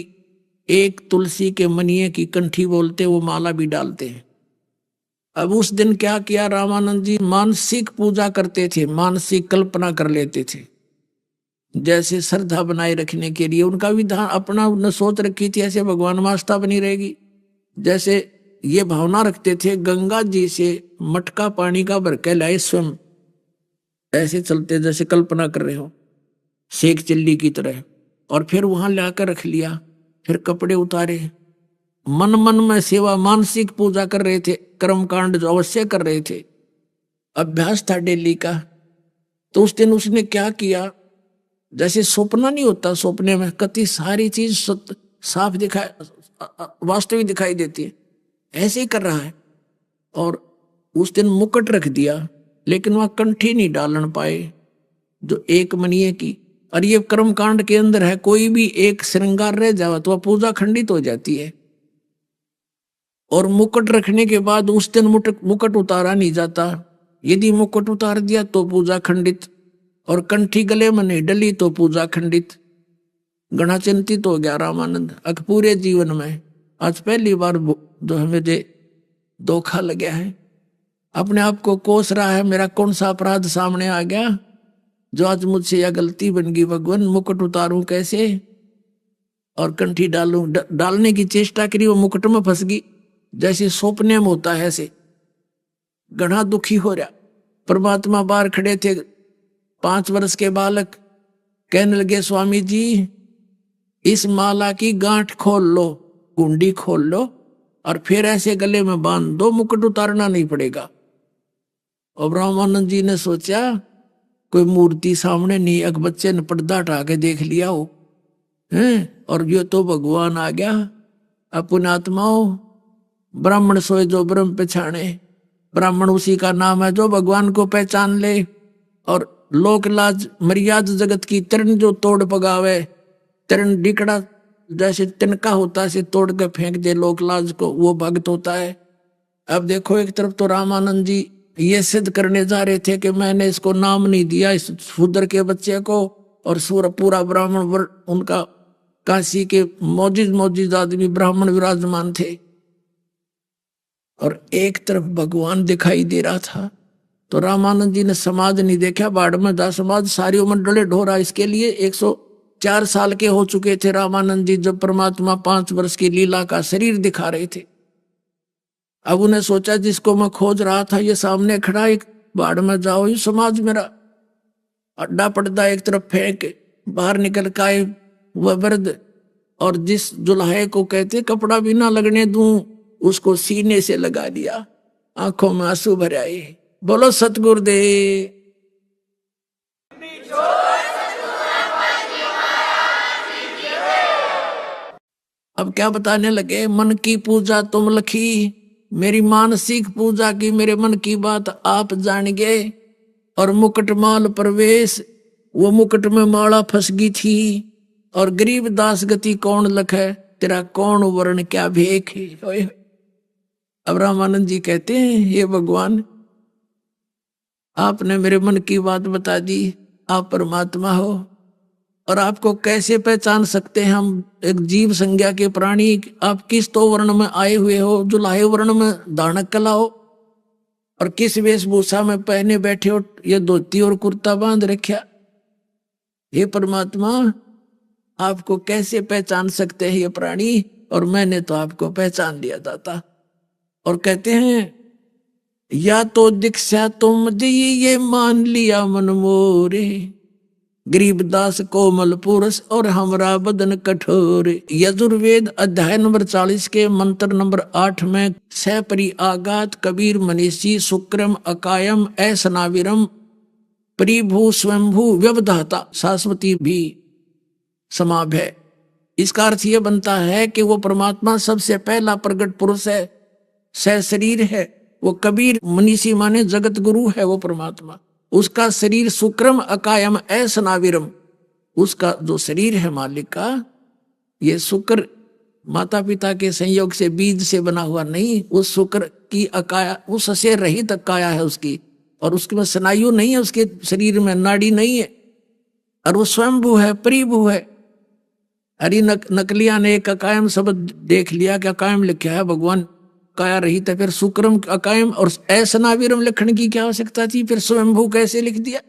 एक तुलसी के मनिये की कंठी बोलते वो माला भी डालते हैं। अब उस दिन क्या किया रामानंद जी, मानसिक पूजा करते थे, मानसिक कल्पना कर लेते थे, जैसे श्रद्धा बनाए रखने के लिए उनका विधान अपना उन्होंने सोच रखी थी, ऐसे भगवान में आस्था बनी रहेगी। जैसे ये भावना रखते थे गंगा जी से मटका पानी का भर के लाए स्वयं, ऐसे चलते जैसे कल्पना कर रहे हो शेख चिल्ली की तरह, और फिर वहां लाकर रख लिया, फिर कपड़े उतारे, मन मन में सेवा मानसिक पूजा कर रहे थे, कर्मकांड जो अवश्य कर रहे थे, अभ्यास था डेली का। तो उस दिन उसने क्या किया, जैसे सपना नहीं होता, सपने में कति सारी चीज साफ दिखाई वास्तविक दिखाई देती है, ऐसे ही कर रहा है। और उस दिन मुकुट रख दिया, लेकिन वहां कंठी नहीं डालने पाए जो एक मनिये की। और ये कर्मकांड के अंदर है, कोई भी एक श्रृंगार रह जाए तो वह पूजा खंडित हो जाती है। और मुकुट रखने के बाद उस दिन मुकुट उतारा नहीं जाता, यदि मुकुट उतार दिया तो पूजा खंडित, और कंठी गले में नहीं डली तो पूजा खंडित। गणा चिंतित हो गया रामानंद। पूरे जीवन में आज पहली बार जो हमें धोखा लगा है, अपने आप को कोस रहा है, मेरा कौन सा अपराध सामने आ गया जो आज मुझसे यह गलती बन गई। भगवान मुकुट उतारूं कैसे और कंठी डालूं, डालने की चेष्टा करी, वो मुकुट में फंस गई, जैसे सौंपने में होता है ऐसे। गणा दुखी हो रहा। परमात्मा बाहर खड़े थे, 5 वर्ष के बालक, कहने लगे स्वामी जी इस माला की गांठ खोल लो, कुंडी खोल लो और फिर ऐसे गले में बांध दो, मुकुट उतारना नहीं पड़ेगा। और रामानंद जी ने सोचा कोई मूर्ति सामने नहीं, एक बच्चे ने पर्दा हटा के देख लिया हो हैं, और ये तो भगवान आ गया। अपने आत्माओं, ब्राह्मण सोए जो ब्रह्म पहचाने, ब्राह्मण उसी का नाम है जो भगवान को पहचान ले। और लोक लाज मर्यादा जगत की तरण जो तोड़ पगावे, तरण डिकड़ा जैसे तिनका होता है, से तोड़ के फेंक दे लोक लाज को, वो भक्त होता है। अब देखो एक तरफ तो रामानंद जी ये सिद्ध करने जा रहे थे कि मैंने इसको नाम नहीं दिया इस शूद्र के बच्चे को, और पूरा ब्राह्मण वर्ग उनका काशी के मौजिद आदमी ब्राह्मण विराजमान थे, और एक तरफ भगवान दिखाई दे रहा था। तो रामानंद जी ने समाज नहीं देखा, बाढ़ में जा समाज सारी उम्र डले ढोरा। इसके लिए 104 साल के हो चुके थे रामानंद जी जब परमात्मा 5 वर्ष की लीला का शरीर दिखा रहे थे। अब उन्हें सोचा जिसको मैं खोज रहा था ये सामने खड़ा, एक बाढ़ में जाओ, ये समाज मेरा अड्डा पड़दा एक तरफ फेंक बाहर निकल का वह वृद्ध, और जिस जुल्हे को कहते कपड़ा भी ना लगने दूं उसको सीने से लगा दिया, आंखों में आंसू भर आए। बोलो सतगुरुदेव। अब क्या बताने लगे, मन की पूजा तुम लखी, मेरी मानसिक पूजा की, मेरे मन की बात आप जान गए। और मुकुट माल प्रवेश, वो मुकुट में माला फंस गई थी। और गरीब दास गति कौन लखे, तेरा कौन वर्ण क्या भेख है। अब रामानंद जी कहते हैं हे भगवान, आपने मेरे मन की बात बता दी, आप परमात्मा हो, और आपको कैसे पहचान सकते हैं हम एक जीव संज्ञा के प्राणी, आप किस तो वर्ण में आए हुए हो, जुलाहे वर्ण में दानक कला हो, और किस वेशभूषा में पहने बैठे हो, ये धोती और कुर्ता बांध रखा। हे परमात्मा, आपको कैसे पहचान सकते हैं ये प्राणी, और मैंने तो आपको पहचान लिया दाता। और कहते हैं या तो दीक्षा तुम दी ये मान लिया मन मोरे, गरीबदास कोमल पुरुष और हमरा बदन कठोर। यजुर्वेद अध्याय नंबर 40 के मंत्र नंबर 8 में सपरि आगात कबीर मनीषी शुक्रम अकायम ऐसनाविरम परिभू स्वयंभू व्यवधाता शाश्वती भी समाभ है। इसका अर्थ यह बनता है कि वो परमात्मा सबसे पहला प्रगट पुरुष है, सशरीर है। वो कबीर मनीषी माने जगत गुरु है वो परमात्मा। उसका शरीर शुक्रम अकायम ऐसनाविरम, उसका जो शरीर है मालिक का, ये शुक्र माता पिता के संयोग से बीज से बना हुआ नहीं, उस शुक्र की अकाया, उस से रहित अकाया है उसकी, और उसके में स्नायु नहीं है, उसके शरीर में नाड़ी नहीं है, और वो स्वयंभू है, परिभू है। अरे नकलिया ने एक अकायम शब्द देख लिया कि अकायम लिखा है, भगवान काया रहित है, फिर शुक्रम अकायम और ऐसनाविरम लिखने की क्या आवश्यकता थी, फिर स्वयंभू कैसे लिख दिया।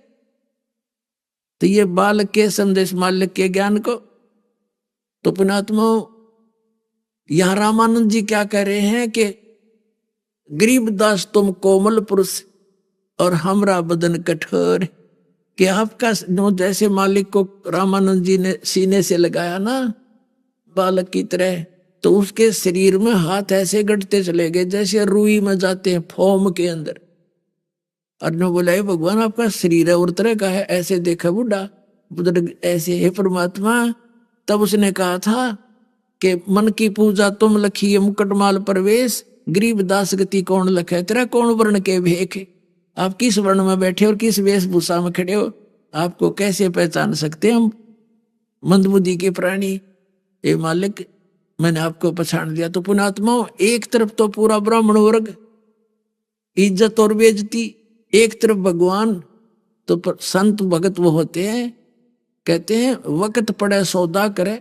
तो ये बालक के संदेश मालिक के ज्ञान को। तो पुणात्मा यहां रामानंद जी क्या कह रहे हैं कि गरीबदास तुम कोमल पुरुष और हमरा बदन कठोर, कि आपका जैसे मालिक को रामानंद जी ने सीने से लगाया ना बालक की तरह, तो उसके शरीर में हाथ ऐसे गढ़ते चले गए जैसे रुई में जाते हैं फोम के अंदर। अर्जुन बोला हे भगवान आपका शरीर है और तरह का है, ऐसे देखा बुढ़ा बुजुर्ग ऐसे, हे परमात्मा। तब उसने कहा था कि मन की पूजा तुम लखी मुकुटमाल प्रवेश, गरीब दास गति कौन लखे, तेरा कौन वर्ण के भेख। आप किस वर्ण में बैठे और किस वेशभूषा में खड़े हो, आपको कैसे पहचान सकते हम मंदबुद्धि के प्राणी। हे मालिक मैंने आपको पहचान लिया। तो पुणात्मा एक तरफ तो पूरा ब्राह्मण वर्ग इज्जत और बेइज्जती, एक तरफ भगवान, तो संत भगत वो होते हैं, कहते हैं वक्त पड़े सौदा करे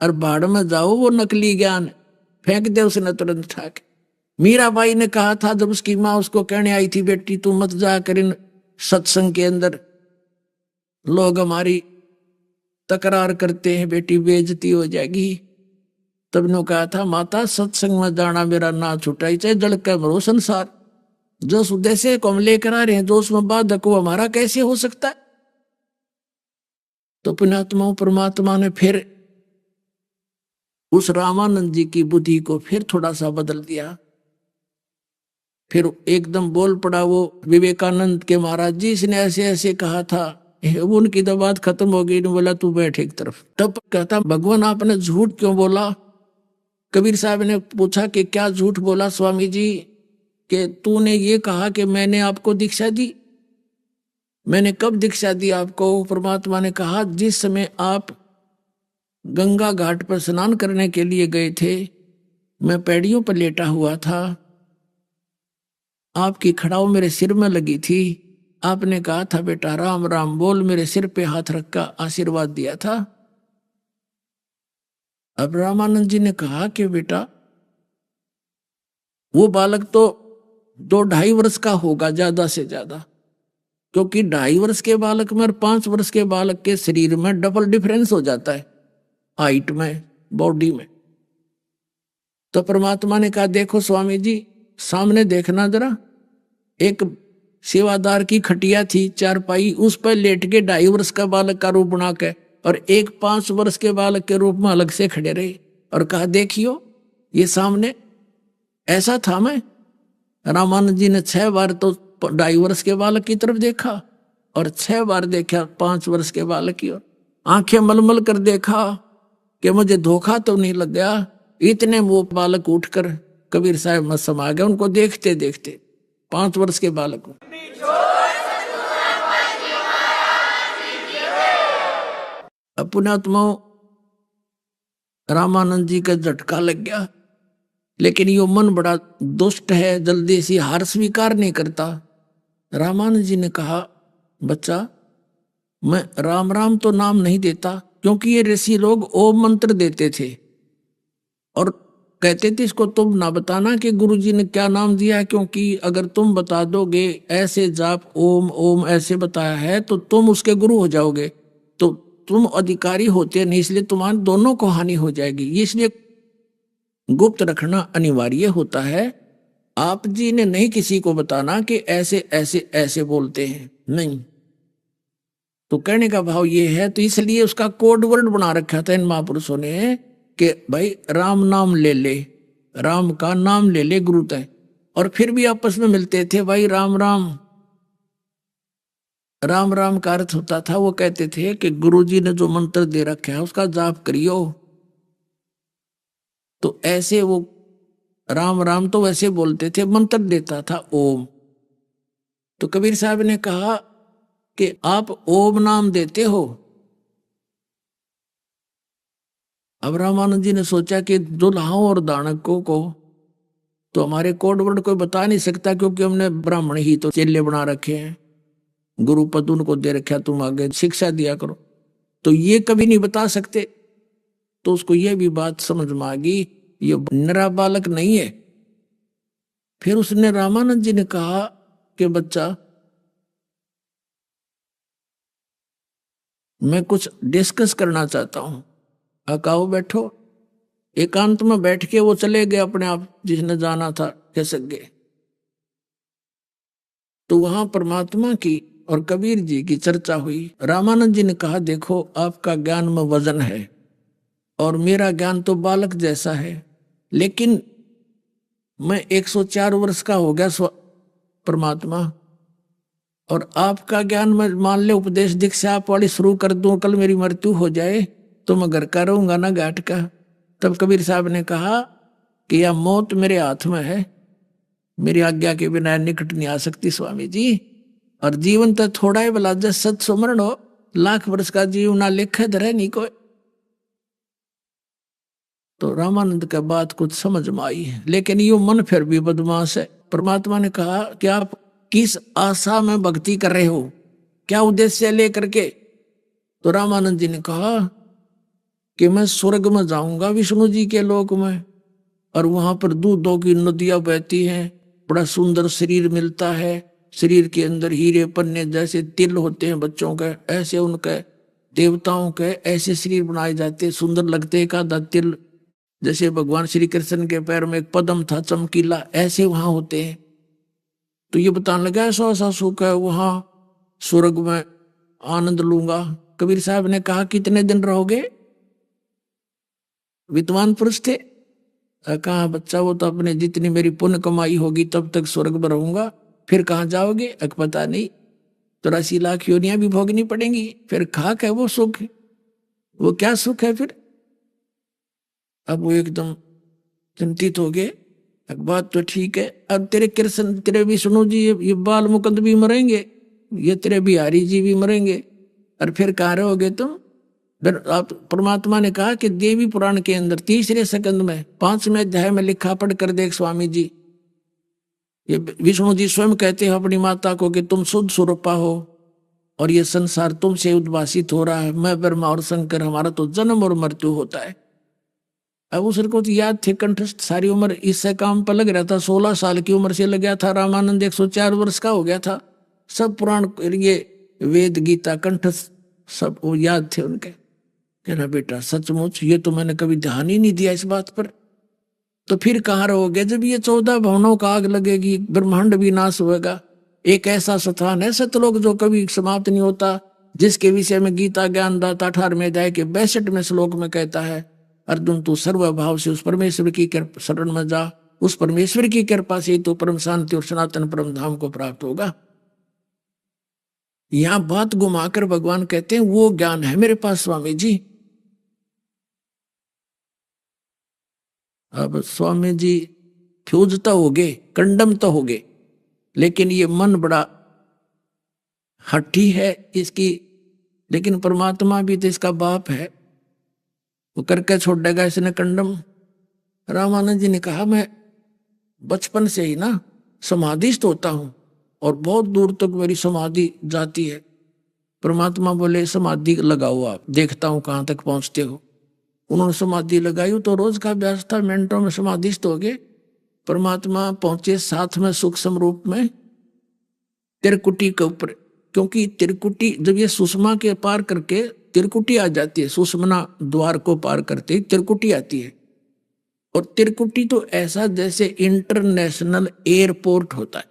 और भाड़ में जाओ वो नकली ज्ञान फेंक दे उसने तुरंत ठाक। मीराबाई ने कहा था जब उसकी माँ उसको कहने आई थी बेटी तू मत जा कर इन सत्संग के अंदर, लोग हमारी तकरार करते हैं, बेटी बेइज्जती हो जाएगी। तब ने कहा था माता सत्संग में जाना मेरा ना छुटाई, चाहे जड़ का मरो संसार, जो उद्देश्य को हम लेकर आ रहे हैं जो उसमें बाधक हो हमारा कैसे हो सकता है। तो पुण्यात्मा परमात्मा ने फिर उस रामानंद जी की बुद्धि को फिर थोड़ा सा बदल दिया। फिर एकदम बोल पड़ा वो विवेकानंद के महाराज जी, इसने ऐसे ऐसे कहा था, उनकी तो बात खत्म हो गई। बोला तू बैठ एक तरफ। तब कहता भगवान आपने झूठ क्यों बोला। कबीर साहब ने पूछा कि क्या झूठ बोला स्वामी जी, कि तूने ये कहा कि मैंने आपको दीक्षा दी। मैंने कब दीक्षा दी आपको। परमात्मा ने कहा जिस समय आप गंगा घाट पर स्नान करने के लिए गए थे, मैं पैड़ियों पर लेटा हुआ था, आपकी खड़ाऊ मेरे सिर में लगी थी, आपने कहा था बेटा राम राम बोल, मेरे सिर पे हाथ रखकर आशीर्वाद दिया था। अब रामानंद जी ने कहा कि बेटा वो बालक तो 2-2.5 वर्ष का होगा ज्यादा से ज्यादा, क्योंकि 2.5 वर्ष के बालक में और 5 वर्ष के बालक के शरीर में डबल डिफरेंस हो जाता है हाइट में, बॉडी में। तो परमात्मा ने कहा देखो स्वामी जी सामने देखना जरा, एक सेवादार की खटिया थी चारपाई, उस पर लेट के 2.5 वर्ष का बालक का रूप बना के और एक 5 वर्ष के बालक के रूप में अलग से खड़े रहे और कहा देखियो ये सामने ऐसा था। मैं रामानंद जी ने 6 बार तो 2.5 वर्ष के बालक की तरफ देखा और 6 बार देखा 5 वर्ष के बालक की ओर, आंखें मलमल कर देखा कि मुझे धोखा तो नहीं लग गया। इतने वो बालक उठकर कबीर साहब में समा गए उनको देखते देखते 5 वर्ष के बालक को। अब पुण्यात्मा रामानंद जी का झटका लग गया, लेकिन यो मन बड़ा दुष्ट है, जल्दी से हार स्वीकार नहीं करता। रामानंद जी ने कहा बच्चा मैं राम राम तो नाम नहीं देता, क्योंकि ये ऋषि लोग ओम मंत्र देते थे और कहते थे इसको तुम ना बताना कि गुरुजी ने क्या नाम दिया, क्योंकि अगर तुम बता दोगे ऐसे जाप ओम ओम ऐसे बताया है तो तुम उसके गुरु हो जाओगे, तो तुम अधिकारी होते नहीं, इसलिए तुम्हारे दोनों को हानि हो जाएगी। इसलिए गुप्त रखना अनिवार्य होता है। आप जी ने नहीं किसी को बताना कि ऐसे ऐसे ऐसे बोलते हैं, नहीं। तो कहने का भाव ये है, तो इसलिए उसका कोड वर्ड बना रखा था इन महापुरुषों ने कि भाई राम नाम ले ले, राम का नाम ले ले गुरु तय। और फिर भी आपस में मिलते थे, भाई राम राम। राम राम का अर्थ होता था, वो कहते थे कि गुरु जी ने जो मंत्र दे रखा है उसका जाप करियो। तो ऐसे वो राम राम तो वैसे बोलते थे, मंत्र देता था ओम। तो कबीर साहब ने कहा कि आप ओम नाम देते हो। अब रामानंद जी ने सोचा कि दुल्हाओं और दानकों को तो हमारे कोड वर्ड कोई बता नहीं सकता, क्योंकि हमने ब्राह्मण ही तो चेले बना रखे हैं, गुरु पद उनको दे रखा, तुम आगे शिक्षा दिया करो, तो ये कभी नहीं बता सकते। तो उसको ये भी बात समझ में आ गई, ये नरा बालक नहीं है। फिर उसने रामानंद जी ने कहा कि बच्चा, मैं कुछ डिस्कस करना चाहता हूं। कहो बैठो। एकांत में बैठ के वो चले गए अपने आप, जिसने जाना था खिसक गए। तो वहां परमात्मा की और कबीर जी की चर्चा हुई। रामानंद जी ने कहा, देखो आपका ज्ञान में वजन है और मेरा ज्ञान तो बालक जैसा है, लेकिन मैं 104 वर्ष का हो गया परमात्मा, और आपका ज्ञान मैं मान ले उपदेश दीक्षा आप वाली शुरू कर दूं, कल मेरी मृत्यु हो जाए तो मैं घर का रहूंगा ना घाट का। तब कबीर साहब ने कहा कि यह मौत मेरे हाथ में है, मेरी आज्ञा के बिना निकट नहीं आ सकती स्वामी जी, और जीवन तो थोड़ा ही भला, जस सत सुमरण हो, लाख वर्ष का जीव ना लिखे धरे नहीं कोई। तो रामानंद का बात कुछ समझ में आई है, लेकिन यो मन फिर भी बदमाश है। परमात्मा ने कहा कि आप किस आशा में भक्ति कर रहे हो, क्या उद्देश्य लेकर के। तो रामानंद जी ने कहा कि मैं स्वर्ग में जाऊंगा विष्णु जी के लोक में, और वहां पर दूधों की नदियां बहती हैं, बड़ा सुंदर शरीर मिलता है, शरीर के अंदर हीरे पन्ने जैसे तिल होते हैं बच्चों के, ऐसे उनके देवताओं के ऐसे शरीर बनाए जाते, सुंदर लगते। एक आधा तिल जैसे भगवान श्री कृष्ण के पैर में एक पद्म था चमकीला, ऐसे वहां होते हैं। तो ये बताने लगा ऐसा ऐसा सुख है वहां स्वर्ग में, आनंद लूंगा। कबीर साहब ने कहा, कितने दिन रहोगे। विद्वान पुरुष थे। कहा, बच्चा वो तो अपने जितनी मेरी पुण्य कमाई होगी तब तक स्वर्ग में रहूंगा, फिर कहाँ जाओगे। पता नहीं, 83 लाख योनियां भी भोगनी पड़ेंगी, फिर खाक है वो सुख, वो क्या सुख है फिर। अब वो एकदम चिंतित हो गए। बात तो ठीक है, अब तेरे कृष्ण, तेरे विष्णु जी, ये बाल मुकुंद भी मरेंगे, ये तेरे बिहारी जी भी मरेंगे, और फिर कहाँ रहोगे तुम। फिर आप परमात्मा ने कहा कि देवी पुराण के अंदर 3रे स्कंद में 5वें अध्याय में लिखा, पढ़ कर देख स्वामी जी। ये विष्णु जी स्वयं कहते हैं अपनी माता को कि तुम शुद्ध स्वरूपा हो और ये संसार तुमसे उद्भासित हो रहा है, मैं ब्रह्मा और शंकर, हमारा तो जन्म और मृत्यु होता है। अब उसको तो याद थे कंठस्थ, सारी उम्र इससे काम पर लग रहा था। 16 साल की उम्र से लग गया था। रामानंद 104 वर्ष का हो गया था। सब पुराण, ये वेद गीता कंठस्थ सब वो याद थे उनके। कहना बेटा सचमुच ये तो मैंने कभी ध्यान ही नहीं दिया इस बात पर। तो फिर कहाँ रहोगे जब ये 14 भवनों का आग लगेगी, ब्रह्मांड भी नाश होगा। एक ऐसा स्थान है सतलोक जो कभी समाप्त नहीं होता, जिसके विषय में गीता ज्ञानदाता 18वें अध्याय के 62वें श्लोक में कहता है, अर्जुन तू सर्वभाव से उस परमेश्वर की शरण में जा, उस परमेश्वर की कृपा से तो परम शांति और सनातन परम धाम को प्राप्त होगा। यहां बात घुमाकर भगवान कहते हैं वो ज्ञान है मेरे पास स्वामी जी। अब स्वामी जी फ्यूज तो हो गए, कंडम तो हो गए, लेकिन ये मन बड़ा हट्टी है इसकी। लेकिन परमात्मा भी तो इसका बाप है, वो करके छोड़ेगा इसने कंडम। रामानंद जी ने कहा मैं बचपन से ही ना समाधिस्थ होता हूं और बहुत दूर तक मेरी समाधि जाती है। परमात्मा बोले समाधि लगाओ, आप देखता हूं कहां तक पहुंचते हो। उन्होंने समाधि लगाई तो रोज का अभ्यास था, मिनटों में समाधिस्थ हो गए। परमात्मा पहुंचे साथ में सूक्ष्म रूप में त्रिकुटी के ऊपर, क्योंकि त्रिकुटी जब ये सुषमा के पार करके त्रिकुटी आ जाती है, सुषमना द्वार को पार करते ही त्रिकुटी आती है। और तिरकुटी तो ऐसा जैसे इंटरनेशनल एयरपोर्ट होता है।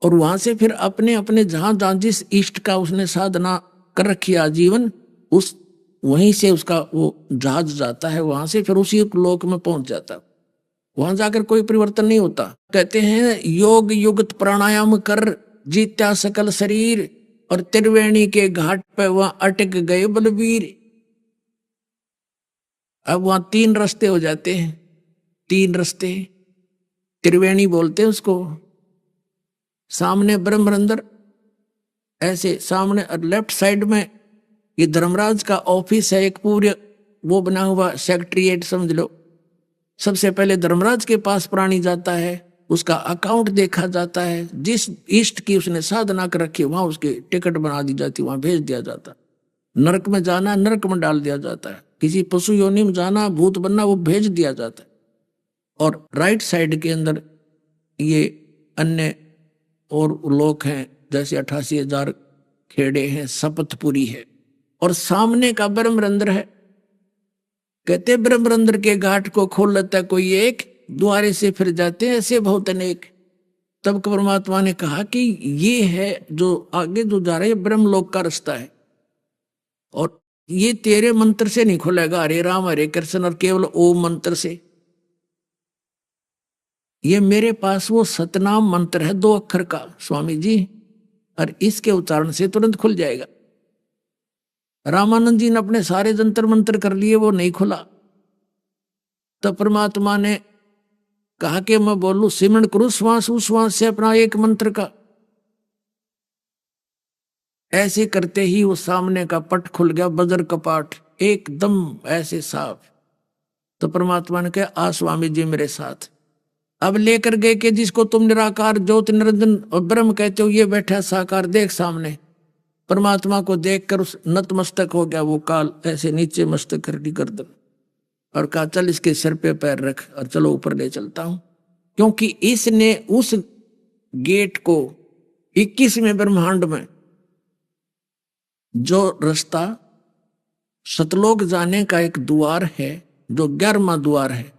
और वहां से फिर अपने अपने जहां जहां जिस इष्ट का उसने साधना कर रखी आजीवन, उस वहीं से उसका वो जहाज जाता है, वहां से फिर उसी लोक में पहुंच जाता है। वहां जाकर कोई परिवर्तन नहीं होता। कहते हैं योग युक्त प्राणायाम कर जीत्या सकल शरीर, और त्रिवेणी के घाट पे वहां अटक गए बलबीर। अब वहां 3 रास्ते हो जाते हैं, 3 रास्ते त्रिवेणी बोलते हैं उसको। सामने ब्रह्मरंदर, ऐसे सामने और लेफ्ट साइड में ये धर्मराज का ऑफिस है, एक पूरे वो बना हुआ सेक्रेटरीएट समझ लो। सबसे पहले धर्मराज के पास प्राणी जाता है, उसका अकाउंट देखा जाता है, जिस इष्ट की उसने साधना कर रखी वहां उसकी टिकट बना दी जाती, वहां भेज दिया जाता। नरक में जाना नरक में डाल दिया जाता है, किसी पशु योनि में जाना भूत बनना वो भेज दिया जाता है। और राइट साइड के अंदर ये अन्य और लोक हैं, जैसे 88,000 खेड़े हैं, शपथपुरी है, और सामने का ब्रह्मरंध्र है। कहते ब्रह्मरंध्र के घाट को खोल लेता है कोई एक, द्वारे से फिर जाते हैं ऐसे बहुत अनेक। तब परमात्मा ने कहा कि ये है जो आगे जो जा रहा है ब्रह्मलोक का रास्ता है, और ये तेरे मंत्र से नहीं खुलेगा, हरे राम हरे कृष्ण और केवल ओम मंत्र से। ये मेरे पास वो सतनाम मंत्र है 2 अक्षर का स्वामी जी, और इसके उच्चारण से तुरंत खुल जाएगा। रामानंद जी ने अपने सारे जंतर मंत्र कर लिए, वो नहीं खुला। तो परमात्मा ने कहा कि मैं बोलूं सिमरण करूं श्वास उश्वास से अपना एक मंत्र का। ऐसे करते ही वो सामने का पट खुल गया, बजर कपाट एकदम ऐसे साफ। तो परमात्मा ने कहा आ स्वामी जी मेरे साथ। अब लेकर गए कि जिसको तुम निराकार ज्योति निरंजन और ब्रह्म कहते हो, ये बैठा साकार देख सामने। परमात्मा को देखकर उस नतमस्तक हो गया वो काल, ऐसे नीचे मस्तक कर दी गर्दन, और कहा चल इसके सिर पे पैर रख और चलो ऊपर ले चलता हूं। क्योंकि इसने उस गेट को 21वें ब्रह्मांड में जो रास्ता सतलोक जाने का एक द्वार है, जो 11वां द्वार है,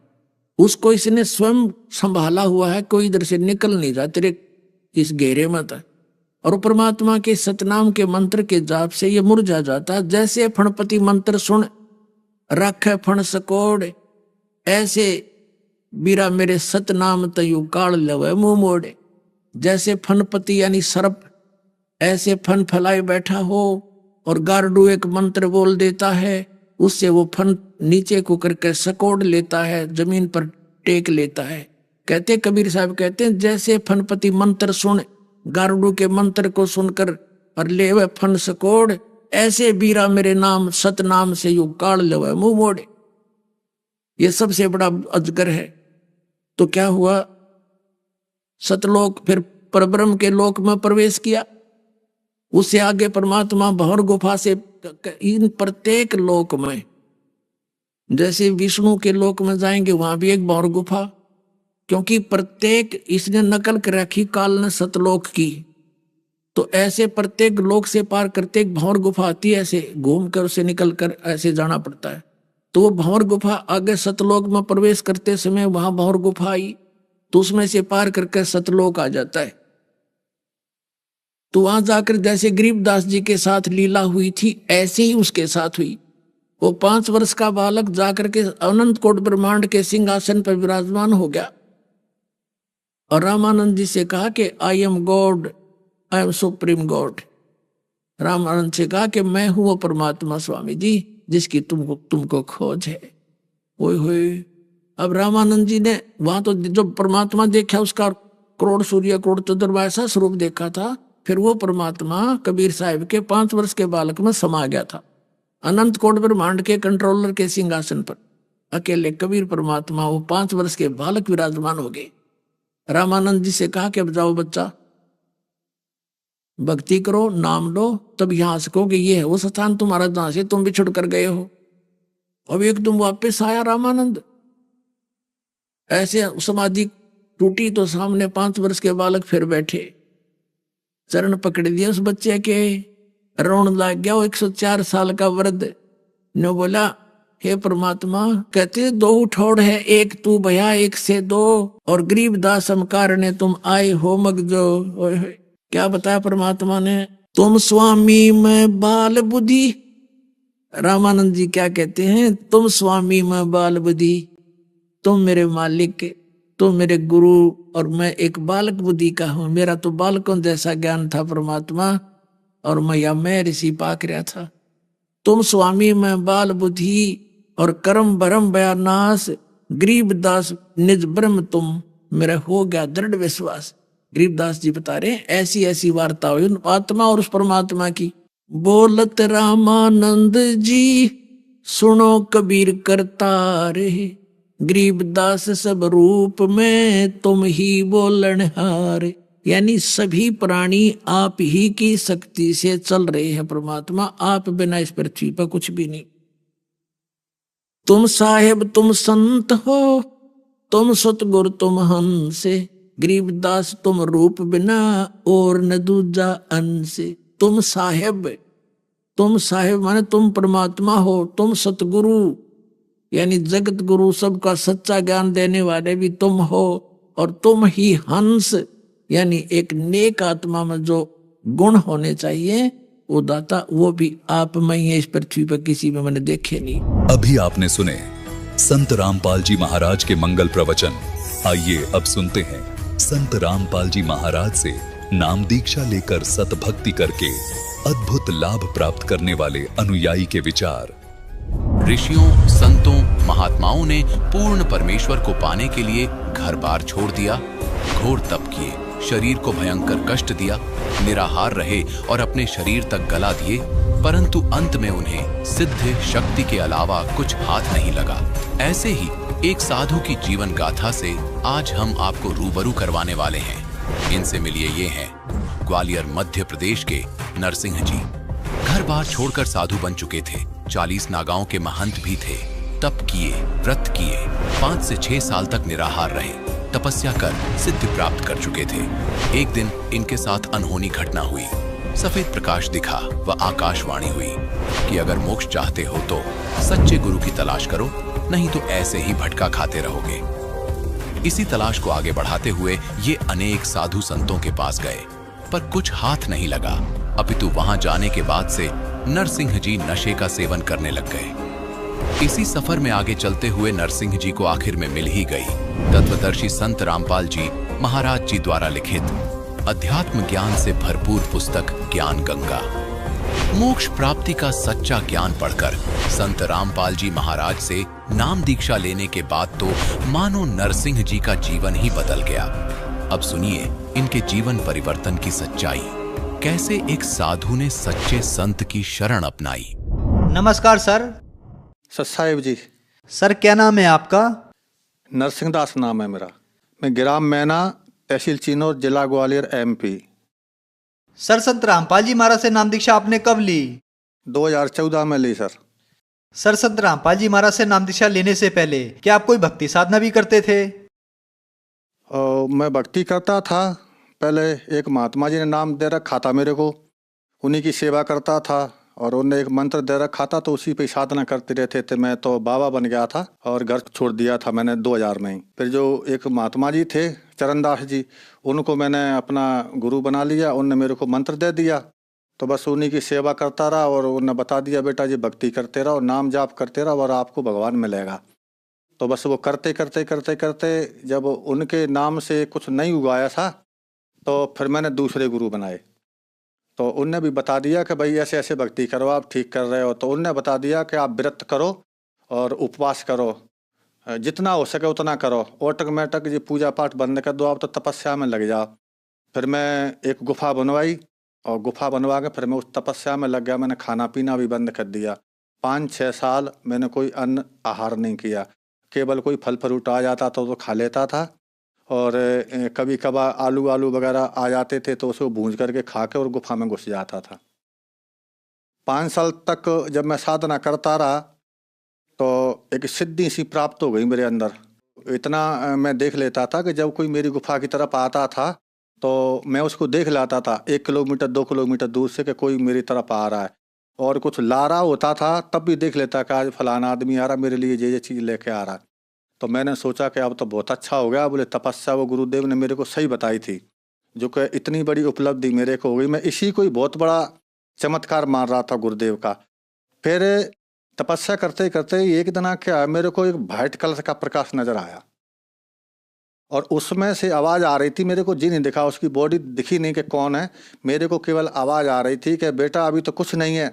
उसको इसने स्वयं संभाला हुआ है। कोई इधर से निकल नहीं जा, तेरे इस घेरे में था। और परमात्मा के सतनाम के मंत्र के जाप से ये मुरझा जाता। जैसे फणपति मंत्र सुन रखे फण सकोड़, ऐसे बीरा मेरे सतनाम तयु काल लवे मुंह मोड़े। जैसे फणपति यानी सर्प ऐसे फन फैलाए बैठा हो, और गारडू एक मंत्र बोल देता है, उससे वो फन नीचे को करके सकोड़ लेता है, जमीन पर टेक लेता है। कहते कबीर साहब कहते हैं जैसे फनपति मंत्र सुन, गारडू के मंत्र को सुनकर और ले वे फन सकोड़, ऐसे बीरा मेरे नाम सतनाम से यू काढ़ ले मुंह मोड़े। ये सबसे बड़ा अजगर है। तो क्या हुआ, सतलोक फिर परब्रह्म के लोक में प्रवेश किया। उससे आगे परमात्मा भंवर गुफा से इन प्रत्येक लोक में, जैसे विष्णु के लोक में जाएंगे वहां भी एक भंवर गुफा, क्योंकि प्रत्येक इसने नकल कर रखी काल ने सतलोक की। तो ऐसे प्रत्येक लोक से पार करते एक भंवर गुफा आती है, ऐसे घूम कर उसे निकल कर ऐसे जाना पड़ता है। तो वो भंवर गुफा आगे सतलोक में प्रवेश करते समय वहां भंवर गुफा आई, तो उसमें से पार करके सतलोक आ जाता है। तो वहां जाकर जैसे गरीबदास जी के साथ लीला हुई थी, ऐसे ही उसके साथ हुई। वो 5 वर्ष का बालक जाकर के अनंत कोट ब्रह्मांड के सिंहासन पर विराजमान हो गया, और रामानंद जी से कहा कि I am God, I am supreme God. Ramanand से कहा कि मैं हूं वो परमात्मा स्वामी जी जिसकी तुमको खोज है। ओए होए, अब रामानंद जी ने वहां तो जो परमात्मा देखा उसका करोड़ सूर्य करोड़ चंद्रमा ऐसा स्वरूप देखा था। फिर वो परमात्मा कबीर साहिब के 5 वर्ष के बालक में समा गया था, अनंत कोट ब्रह्मांड के कंट्रोलर के सिंहासन पर। अकेले कबीर परमात्मा वो 5 वर्ष के बालक विराजमान हो गए। रामानंद जी से कहा कि अब जाओ बच्चा, भक्ति करो, नाम लो, तब यहां से कहो कि ये है वो स्थान तुम्हारा जहां से तुम बिछुड़ कर गए हो। अब एकदम वापस आया रामानंद, ऐसे समाधि टूटी तो सामने 5 वर्ष के बालक फिर बैठे, चरण पकड़ दिए उस बच्चे के, रोन लग गया। वो 104 साल का वृद्ध ने बोला हे परमात्मा, कहते दो ठोड़ है, एक तू भया एक से दो, और गरीब दास हम कारणे तुम आए हो मगजो। ओए होए, क्या बताया परमात्मा ने, तुम स्वामी मैं बाल बुद्धि। रामानंद जी क्या कहते हैं, तुम स्वामी मैं बाल बुद्धि, तुम मेरे मालिक, तुम मेरे गुरु, और मैं एक बालक बुद्धि का हूं। मेरा तो बालकों जैसा ज्ञान था परमात्मा, और मैं ऋषि पाक रहा था। तुम स्वामी मैं बाल बुद्धि, और कर्म भरम बयानाश, गरीब दास निज ब्रह्म तुम, मेरा हो गया दृढ़ विश्वास। गरीबदास जी बता रहे हैं ऐसी ऐसी वार्ता हुई उन आत्मा और उस परमात्मा की। बोलत रामानंद जी सुनो कबीर करतार, गरीबदास सब रूप में तुम ही बोलनहार। यानी सभी प्राणी आप ही की शक्ति से चल रहे हैं परमात्मा, आप बिना इस पृथ्वी पर कुछ भी नहीं। तुम साहेब तुम संत हो, तुम सतगुरु तुम हंस, गरीबदास तुम रूप बिना और न दूजा अंश। तुम साहेब माने तुम परमात्मा हो, तुम सतगुरु यानी जगत गुरु सबका सच्चा ज्ञान देने वाले भी तुम हो, और तुम ही हंस यानी एक नेक आत्मा में जो गुण होने चाहिए वो दाता, वो भी आप में ही है, इस पृथ्वी पर किसी में मैंने देखे नहीं। अभी आपने सुने संत रामपाल जी महाराज के मंगल प्रवचन। आइए अब सुनते हैं संत रामपाल जी महाराज से नाम दीक्षा लेकर सतभक्ति करके अद्भुत लाभ प्राप्त करने वाले अनुयायी के विचार। ऋषियों, संतों, महात्माओं ने पूर्ण परमेश्वर को पाने के लिए घर बार छोड़ दिया, घोर तप किए, शरीर को भयंकर कष्ट दिया, निराहार रहे और अपने शरीर तक गला दिए, परंतु अंत में उन्हें सिद्ध शक्ति के अलावा कुछ हाथ नहीं लगा। ऐसे ही एक साधु की जीवन गाथा से आज हम आपको रूबरू करवाने वाले हैं। इनसे मिलिए, ये हैं ग्वालियर मध्य प्रदेश के नरसिंह जी। घर बार छोड़कर साधु बन चुके थे, 40 नागाओं के महंत भी थे। तप किए, व्रत किए, 5 से 6 साल तक निराहार रहे, तपस्या कर सिद्धि प्राप्त कर चुके थे। एक दिन इनके साथ अनहोनी घटना हुई। सफेद प्रकाश दिखा व आकाशवाणी हुई कि अगर मोक्ष चाहते हो तो सच्चे गुरु की तलाश करो, नहीं तो ऐसे ही भटका खाते रहोगे। इसी तलाश को आगे बढ़ाते हुए ये अनेक साधु संतों के पास गए, पर कुछ हाथ नहीं लगा। अपितु वहां जाने के बाद से नरसिंह जी नशे का सेवन करने लग गए। इसी सफर में आगे चलते हुए नरसिंह जी को आखिर में मिल ही गई तत्वदर्शी संत रामपाल जी महाराज जी द्वारा लिखित अध्यात्म ज्ञान से भरपूर पुस्तक ज्ञान गंगा। मोक्ष प्राप्ति का सच्चा ज्ञान पढ़कर संत रामपाल जी महाराज से नाम दीक्षा लेने के बाद तो मानो नरसिंह जी का जीवन ही बदल गया। अब सुनिए इनके जीवन परिवर्तन की सच्चाई, कैसे एक साधु ने सच्चे संत की शरण अपनाई। नमस्कार सर। साहिब जी। सर क्या नाम है आपका? नरसिंह दास नाम है मेरा। मैं ग्राम मैना, तहसील चिनौर, जिला ग्वालियर, MP। सर संत रामपाल जी महाराज से नाम दीक्षा आपने कब ली? 2014 में ली सर। सर संत रामपाल जी महाराज से नाम दीक्षा लेने से पहले क्या आप कोई भक्ति साधना भी करते थे? मैं भक्ति करता था। पहले एक महात्मा जी ने नाम दे रखा था मेरे को, उन्हीं की सेवा करता था और उन्हें एक मंत्र दे रखा था, तो उसी पे साधना करते रहते थे। मैं तो बाबा बन गया था और घर छोड़ दिया था मैंने 2000 में ही। फिर जो एक महात्मा जी थे चरणदास जी, उनको मैंने अपना गुरु बना लिया। उनने मेरे को मंत्र दे दिया, तो बस उन्हीं की सेवा करता रहा और उन्होंने बता दिया बेटा जी भक्ति करते रहो, नाम जाप करते रहो और आपको भगवान मिलेगा। तो बस वो करते करते करते करते जब उनके नाम से कुछ नहीं उगाया था तो फिर मैंने दूसरे गुरु बनाए। तो उनने भी बता दिया कि भाई ऐसे ऐसे भक्ति करो, आप ठीक कर रहे हो। तो उनने बता दिया कि आप व्रत करो और उपवास करो, जितना हो सके उतना करो, ऑटोमेटिक ये पूजा पाठ बंद कर दो, आप तो तपस्या में लग जाओ। फिर मैं एक गुफा बनवाई और गुफा बनवा के फिर मैं उस तपस्या में लग गया। मैंने खाना पीना भी बंद कर दिया। 5-6 साल मैंने कोई अन्न आहार नहीं किया, केवल कोई फल फ्रूट आ जाता तो खा लेता था, और कभी कभार आलू वगैरह आ जाते थे तो उसको भूंज करके खा के और गुफा में घुस जाता था। 5 साल तक जब मैं साधना करता रहा तो एक सिद्धि सी प्राप्त हो गई मेरे अंदर। इतना मैं देख लेता था कि जब कोई मेरी गुफा की तरफ आता था तो मैं उसको देख लाता था 1 किलोमीटर 2 किलोमीटर दूर से कि कोई मेरी तरफ आ रहा है। और कुछ ला रहा होता था तब भी देख लेता कि आज फलाना आदमी आ रहा, मेरे लिए ये चीज़ लेके आ रहा। तो मैंने सोचा कि अब तो बहुत अच्छा हो गया। बोले तपस्या वो गुरुदेव ने मेरे को सही बताई थी, जो कि इतनी बड़ी उपलब्धि मेरे को हो गई। मैं इसी को ही बहुत बड़ा चमत्कार मान रहा था गुरुदेव का। फिर तपस्या करते करते एक दिन क्या मेरे को एक वाइट कलर का प्रकाश नजर आया और उसमें से आवाज़ आ रही थी। मेरे को जी नहीं दिखा, उसकी बॉडी दिखी नहीं कि कौन है, मेरे को केवल आवाज़ आ रही थी कि बेटा अभी तो कुछ नहीं है,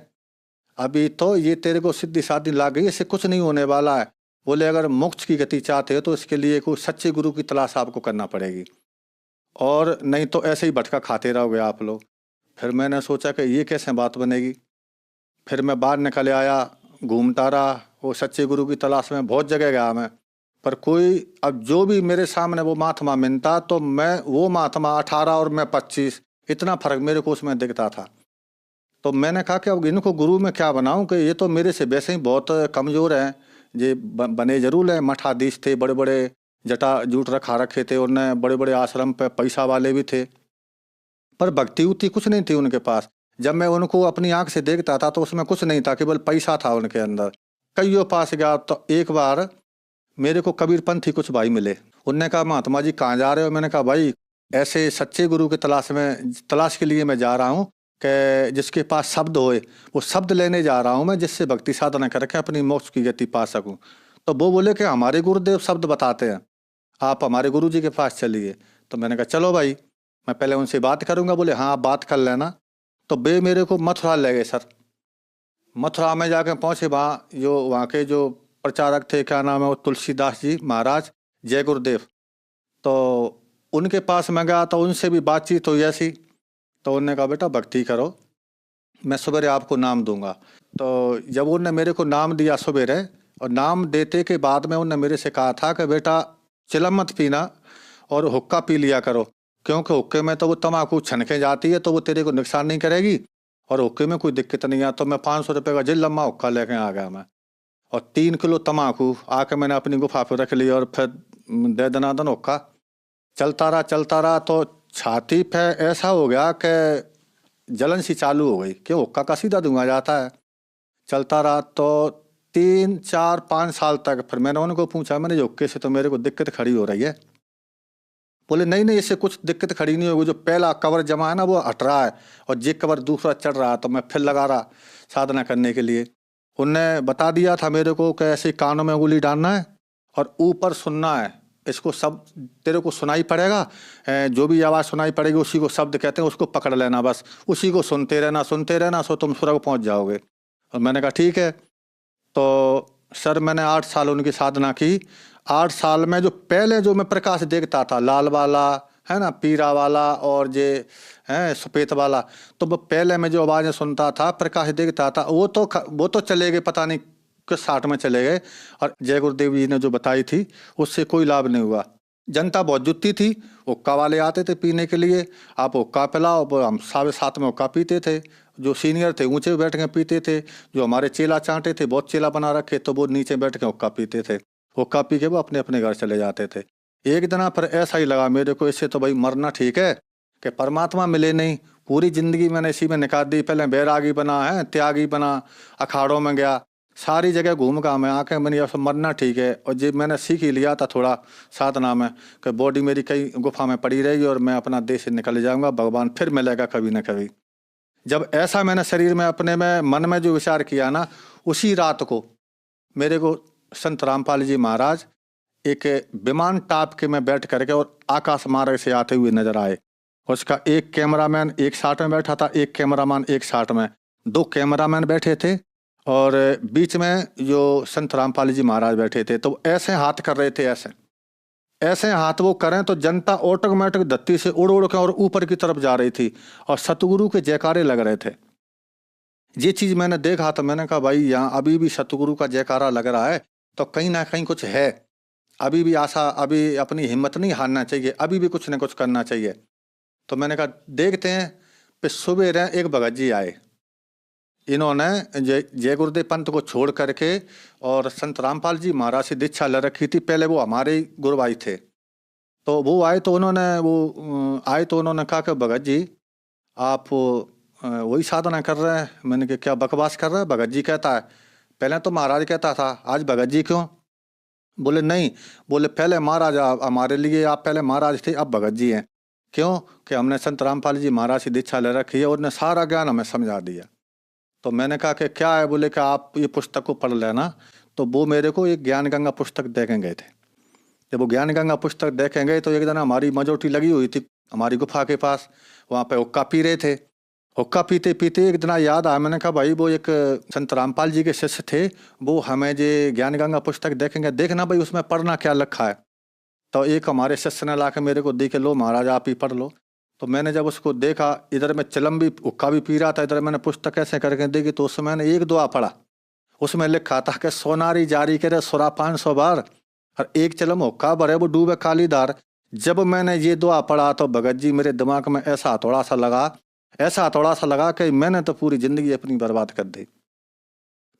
अभी तो ये तेरे को सीधी साधी लग गई, इससे कुछ नहीं होने वाला है। बोले अगर मोक्ष की गति चाहते हो तो इसके लिए कोई सच्चे गुरु की तलाश आपको करना पड़ेगी, और नहीं तो ऐसे ही भटका खाते रहोगे आप लोग। फिर मैंने सोचा कि ये कैसे बात बनेगी। फिर मैं बाहर निकल आया, घूमता रहा, वो सच्चे गुरु की तलाश में बहुत जगह गया मैं, पर कोई, अब जो भी मेरे सामने वो महात्मा मिलता तो मैं वो महात्मा 18 और मैं 25, इतना फर्क मेरे को उसमें दिखता था। तो मैंने कहा कि अब इनको गुरु में क्या बनाऊं कि ये तो मेरे से वैसे ही बहुत कमज़ोर हैं। ये बने जरूर हैं, मठाधीश थे, बड़े बड़े जटा जूट रखा रखे थे, उन्हें बड़े बड़े आश्रम पे पैसा वाले भी थे, पर भक्ति उतनी कुछ नहीं थी उनके पास। जब मैं उनको अपनी आंख से देखता था तो उसमें कुछ नहीं था, केवल पैसा था उनके अंदर। कईयों पास गया तो एक बार मेरे को कबीरपंथी कुछ भाई मिले, उनने कहा महात्मा जी कहाँ जा रहे हो? मैंने कहा भाई ऐसे सच्चे गुरु के तलाश के लिए मैं जा रहा हूँ कि जिसके पास शब्द होए, वो शब्द लेने जा रहा हूँ मैं, जिससे भक्ति साधना करके अपनी मोक्ष की गति पा सकूँ। तो वो बोले कि हमारे गुरुदेव शब्द बताते हैं, आप हमारे गुरु जी के पास चलिए। तो मैंने कहा चलो भाई, मैं पहले उनसे बात करूँगा। बोले हाँ आप बात कर लेना। तो वे मेरे को मथुरा ले गए सर। मथुरा में जाके पहुँचे, वहाँ के जो प्रचारक थे, क्या नाम है वो, तुलसीदास जी महाराज, जय गुरुदेव। तो उनके पास मैं गया तो उनसे भी बातचीत हुई ऐसी। तो उन्होंने कहा बेटा भक्ति करो, मैं सवेरे आपको नाम दूंगा। तो जब उन्होंने मेरे को नाम दिया सवेरे, और नाम देते के बाद में उन्होंने मेरे से कहा था कि बेटा चिलम मत पीना और हुक्का पी लिया करो, क्योंकि हुक्के में तो वो तम्बाकू छनके जाती है तो वो तेरे को नुकसान नहीं करेगी, और हुक्के में कोई दिक्कत नहीं है। तो मैं 500 रुपये का जिल लम्बा हुक्का लेके आ गया मैं, और 3 किलो तम्बाकू आके मैंने अपनी गुफा पर रख लिया, और फिर दे दनादन हुक्का चलता रहा। तो छाती पे ऐसा हो गया कि जलन सी चालू हो गई, कि हुक्का का सीधा धुआं जाता है। चलता रहा तो 3, 4, 5 साल तक। फिर मैंने उनको पूछा, मैंने जो हुक्के से तो मेरे को दिक्कत खड़ी हो रही है। बोले नहीं इससे कुछ दिक्कत खड़ी नहीं होगी, जो पहला कवर जमा है ना वो हट रहा है और जे कवर दूसरा चढ़ रहा है। तो मैं फिर लगा रहा साधना करने के लिए। उनने बता दिया था मेरे को कि ऐसे कानों में उंगली डालना है और ऊपर सुनना है, इसको सब तेरे को सुनाई पड़ेगा, जो भी आवाज़ सुनाई पड़ेगी उसी को शब्द कहते हैं, उसको पकड़ लेना, बस उसी को सुनते रहना सो तुम स्वर्ग पहुंच जाओगे। और मैंने कहा ठीक है। तो सर मैंने 8 साल उनकी साधना की। 8 साल में जो पहले जो मैं प्रकाश देखता था, लाल वाला है ना, पीरा वाला और जे है सफ़ेद वाला, तो वो पहले मैं जो आवाज़ें सुनता था, प्रकाश देखता था, वो तो चले गए, पता नहीं किस 60 में चले गए। और जय गुरुदेव जी ने जो बताई थी उससे कोई लाभ नहीं हुआ। जनता बहुत जुटती थी, हुक्का वाले आते थे पीने के लिए, आप हुक्का पिलाओ, हम 7:30 में हुक्का पीते थे। जो सीनियर थे ऊंचे बैठ के पीते थे, जो हमारे चेला चांटे थे, बहुत चेला बना रखे, तो वो नीचे बैठ के हुक्का पीते थे। हुक्का पी के वो अपने अपने घर चले जाते थे। एक दिन पर ऐसा ही लगा मेरे को, इससे तो भाई मरना ठीक है, कि परमात्मा मिले नहीं। पूरी जिंदगी मैंने इसी में निकाल दी। पहले बैरागी बना है, त्यागी बना, अखाड़ों में गया, सारी जगह घूम का मैं आके मैंने सब मरना ठीक है। और जब मैंने सीख ही लिया था थोड़ा साधना में कि बॉडी मेरी कई गुफा में पड़ी रहेगी और मैं अपना देश से निकल जाऊंगा, भगवान फिर मिलेगा कभी ना कभी। जब ऐसा मैंने शरीर में अपने में मन में जो विचार किया ना, उसी रात को मेरे को संत रामपाल जी महाराज एक विमान टाप के में बैठ करके और आकाश मार्ग से आते हुए नजर आए। उसका एक कैमरामैन एक साथ में बैठा था, एक कैमरामैन एक साथ में, 2 कैमरामैन बैठे थे, और बीच में जो संत रामपाल जी महाराज बैठे थे। तो ऐसे हाथ कर रहे थे, ऐसे हाथ वो करें तो जनता ऑटोमेटिक धरती से उड़ उड़ के और ऊपर की तरफ जा रही थी, और सतगुरु के जयकारे लग रहे थे। ये चीज़ मैंने देखा तो मैंने कहा भाई यहाँ अभी भी सतगुरु का जयकारा लग रहा है, तो कहीं ना कहीं कुछ है, अभी भी आशा, अभी अपनी हिम्मत नहीं हारना चाहिए, अभी भी कुछ न कुछ करना चाहिए। तो मैंने कहा देखते हैं। फिर सुबह एक भगत जी आए, इन्होंने जय गुरुदेव पंथ को छोड़ करके और संत रामपाल जी महाराज से दीक्षा ले रखी थी। पहले वो हमारे गुरु भाई थे, तो वो आए तो उन्होंने कहा कि भगत जी आप वही साधना कर रहे हैं। मैंने कहा क्या बकवास कर रहा है, भगत जी कहता है। पहले तो महाराज कहता था, आज भगत जी क्यों? बोले नहीं, बोले पहले महाराज हमारे लिए आप पहले महाराज थे, अब भगत जी हैं। क्यों? कि हमने संत रामपाल जी महाराज से दीक्षा ले रखी है और उन्हें सारा ज्ञान हमें समझा दिया। तो मैंने कहा कि क्या है? बोले कि आप ये पुस्तक को पढ़ लेना। तो वो मेरे को एक ज्ञान गंगा पुस्तक देखें गए थे। जब वो ज्ञान गंगा पुस्तक देखें गए तो एक दिन हमारी मजोटी लगी हुई थी हमारी गुफा के पास, वहाँ पे हुक्का पी रहे थे। हुक्का पीते पीते एक दिन याद आया, मैंने कहा भाई वो एक संत रामपाल जी के शिष्य थे, वो हमें जो ज्ञान गंगा पुस्तक देखेंगे, देखना भाई उसमें पढ़ना क्या लिखा है। तो एक हमारे शिष्य ने ला के मेरे को दी के लो महाराज आप ही पढ़ लो। तो मैंने जब उसको देखा, इधर मैं चिलम भी हुक्का भी पी रहा था, इधर मैंने पुस्तक ऐसे करके देखी, तो उसमें मैंने एक दुआ पढ़ा। उसमें लिखा था कि सोनारी जारी करे सुरा 500 बार और एक चिलम हुक्का भरे वो डूबे काली धार। जब मैंने ये दुआ पढ़ा तो भगत जी मेरे दिमाग में ऐसा हथौड़ा सा लगा कि मैंने तो पूरी जिंदगी अपनी बर्बाद कर दी।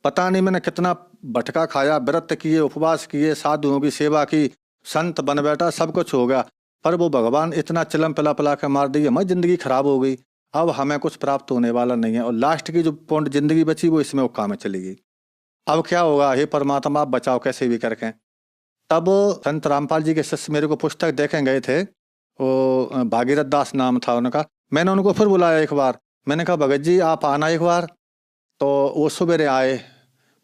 पता नहीं मैंने कितना भटका खाया, व्रत किए, उपवास किए, साधुओं की सेवा की, संत बन बैठा, सब कुछ हो गया, पर वो भगवान इतना चिलम पिला पिला के मार दी, हमारी जिंदगी खराब हो गई। अब हमें कुछ प्राप्त होने वाला नहीं है और लास्ट की जो पौंड जिंदगी बची वो इसमें हुक्का में चली गई। अब क्या होगा? हे परमात्मा आप बचाओ कैसे भी करके। तब संत रामपाल जी के शिष्य मेरे को पुस्तक देखें गए थे, वो भागीरथ दास नाम था उनका। मैंने उनको फिर बुलाया एक बार, मैंने कहा भगत जी आप आना एक बार। तो वो सवेरे आए,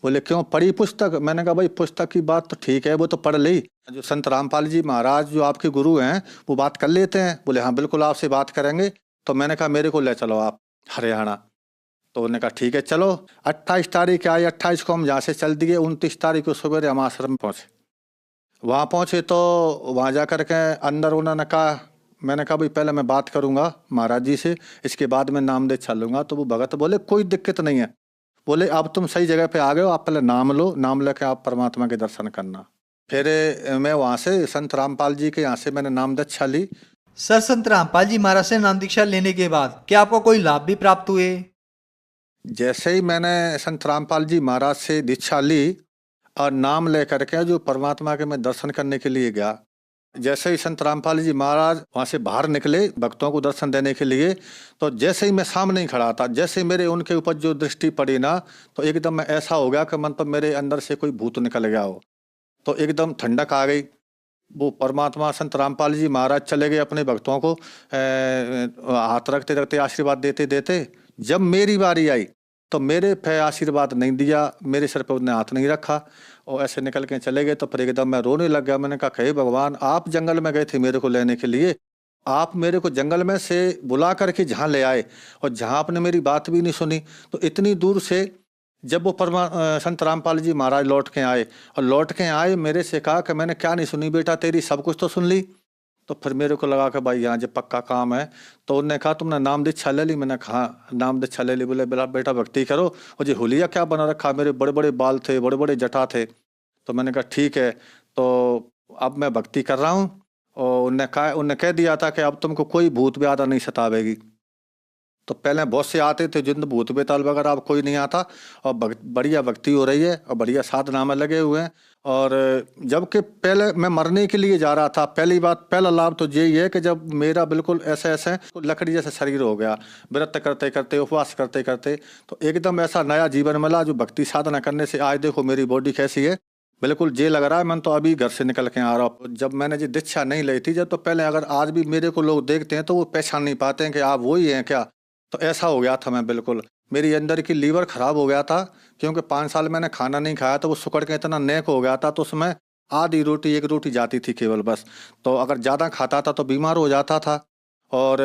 बोले क्यों पढ़ी पुस्तक? मैंने कहा भाई पुस्तक की बात तो ठीक है, वो तो पढ़ ली, जो संत रामपाल जी महाराज जो आपके गुरु हैं वो बात कर लेते हैं। बोले हाँ बिल्कुल आपसे बात करेंगे। तो मैंने कहा मेरे को ले चलो आप हरियाणा। तो उन्होंने कहा ठीक है चलो। 28 तारीख आई, 28 को हम यहाँ से चल दिए, 29 तारीख को सवेरे हम आश्रम पहुँचे। वहाँ पहुँचे तो वहाँ जा कर के अंदर उन्होंने कहा, मैंने कहा भाई पहले मैं बात करूँगा महाराज जी से, इसके बाद मैं नाम दे चलूँगा। तो वो भगत बोले कोई दिक्कत नहीं है, बोले अब तुम सही जगह पे आ गए हो, आप पहले नाम लो, नाम लेके आप परमात्मा के दर्शन करना। फिर मैं वहाँ से संत रामपाल जी के यहाँ से मैंने नाम दीक्षा ली। सर संत रामपाल जी महाराज से नाम दीक्षा लेने के बाद क्या आपको कोई लाभ भी प्राप्त हुए? जैसे ही मैंने संत रामपाल जी महाराज से दीक्षा ली और नाम ले करके जो परमात्मा के मैं दर्शन करने के लिए गया, जैसे ही संत रामपाल जी महाराज वहाँ से बाहर निकले भक्तों को दर्शन देने के लिए, तो जैसे ही मैं सामने ही खड़ा था, जैसे मेरे उनके ऊपर जो दृष्टि पड़ी ना, तो एकदम मैं ऐसा हो गया कि मन पर मेरे अंदर से कोई भूत निकल गया हो। तो एकदम ठंडक आ गई। वो परमात्मा संत रामपाल जी महाराज चले गए अपने भक्तों को हाथ रखते रखते आशीर्वाद देते देते। जब मेरी बारी आई तो मेरे पे आशीर्वाद नहीं दिया, मेरे सर पे उन्होंने हाथ नहीं रखा और ऐसे निकल के चले गए। तो फिर एकदम मैं रोने लग गया। मैंने कहा हे भगवान, आप जंगल में गए थे मेरे को लेने के लिए, आप मेरे को जंगल में से बुला करके जहाँ ले आए और जहाँ आपने मेरी बात भी नहीं सुनी। तो इतनी दूर से जब वो संत रामपाल जी महाराज लौट के आए मेरे से कहा कि मैंने क्या नहीं सुनी बेटा तेरी, सब कुछ तो सुन ली। तो फिर मेरे को लगा कि भाई यहाँ जब पक्का काम है। तो उन्होंने कहा तुमने नाम दीक्षा ले ली? मैंने कहा नाम दीक्षा ले ली। बोले बेटा भक्ति करो। और जी हुलिया क्या बना रखा, मेरे बड़े बड़े बाल थे, बड़े बड़े जटा थे। तो मैंने कहा ठीक है, तो अब मैं भक्ति कर रहा हूँ। और उन्होंने कह दिया था कि अब तुमको कोई भूत व्याधा नहीं सतावेगी। तो पहले बहुत से आते थे जिन भूत बेताल वगैरह, अब कोई नहीं आता और बढ़िया भक्ति हो रही है और बढ़िया साधना में लगे हुए हैं। और जबकि पहले मैं मरने के लिए जा रहा था, पहला लाभ तो यही है कि जब मेरा बिल्कुल ऐसे लकड़ी जैसा शरीर हो गया, व्रत करते करते उपवास करते करते, तो एकदम ऐसा नया जीवन मिला जो भक्ति साधना करने से आज देखो मेरी बॉडी कैसी है, बिल्कुल जे लग रहा है मैं तो अभी घर से निकल के आ रहा हूँ। जब मैंने जी दीक्षा नहीं ली थी जब, तो पहले अगर आज भी मेरे को लोग देखते हैं तो वो पहचान नहीं पाते हैं कि आप वही हैं क्या। तो ऐसा हो गया था मैं, बिल्कुल मेरी अंदर की लीवर खराब हो गया था, क्योंकि 5 साल मैंने खाना नहीं खाया तो वो सुकड़ के इतना नेक हो गया था। तो उसमें आधी रोटी 1 रोटी जाती थी केवल बस। तो अगर ज़्यादा खाता था तो बीमार हो जाता था और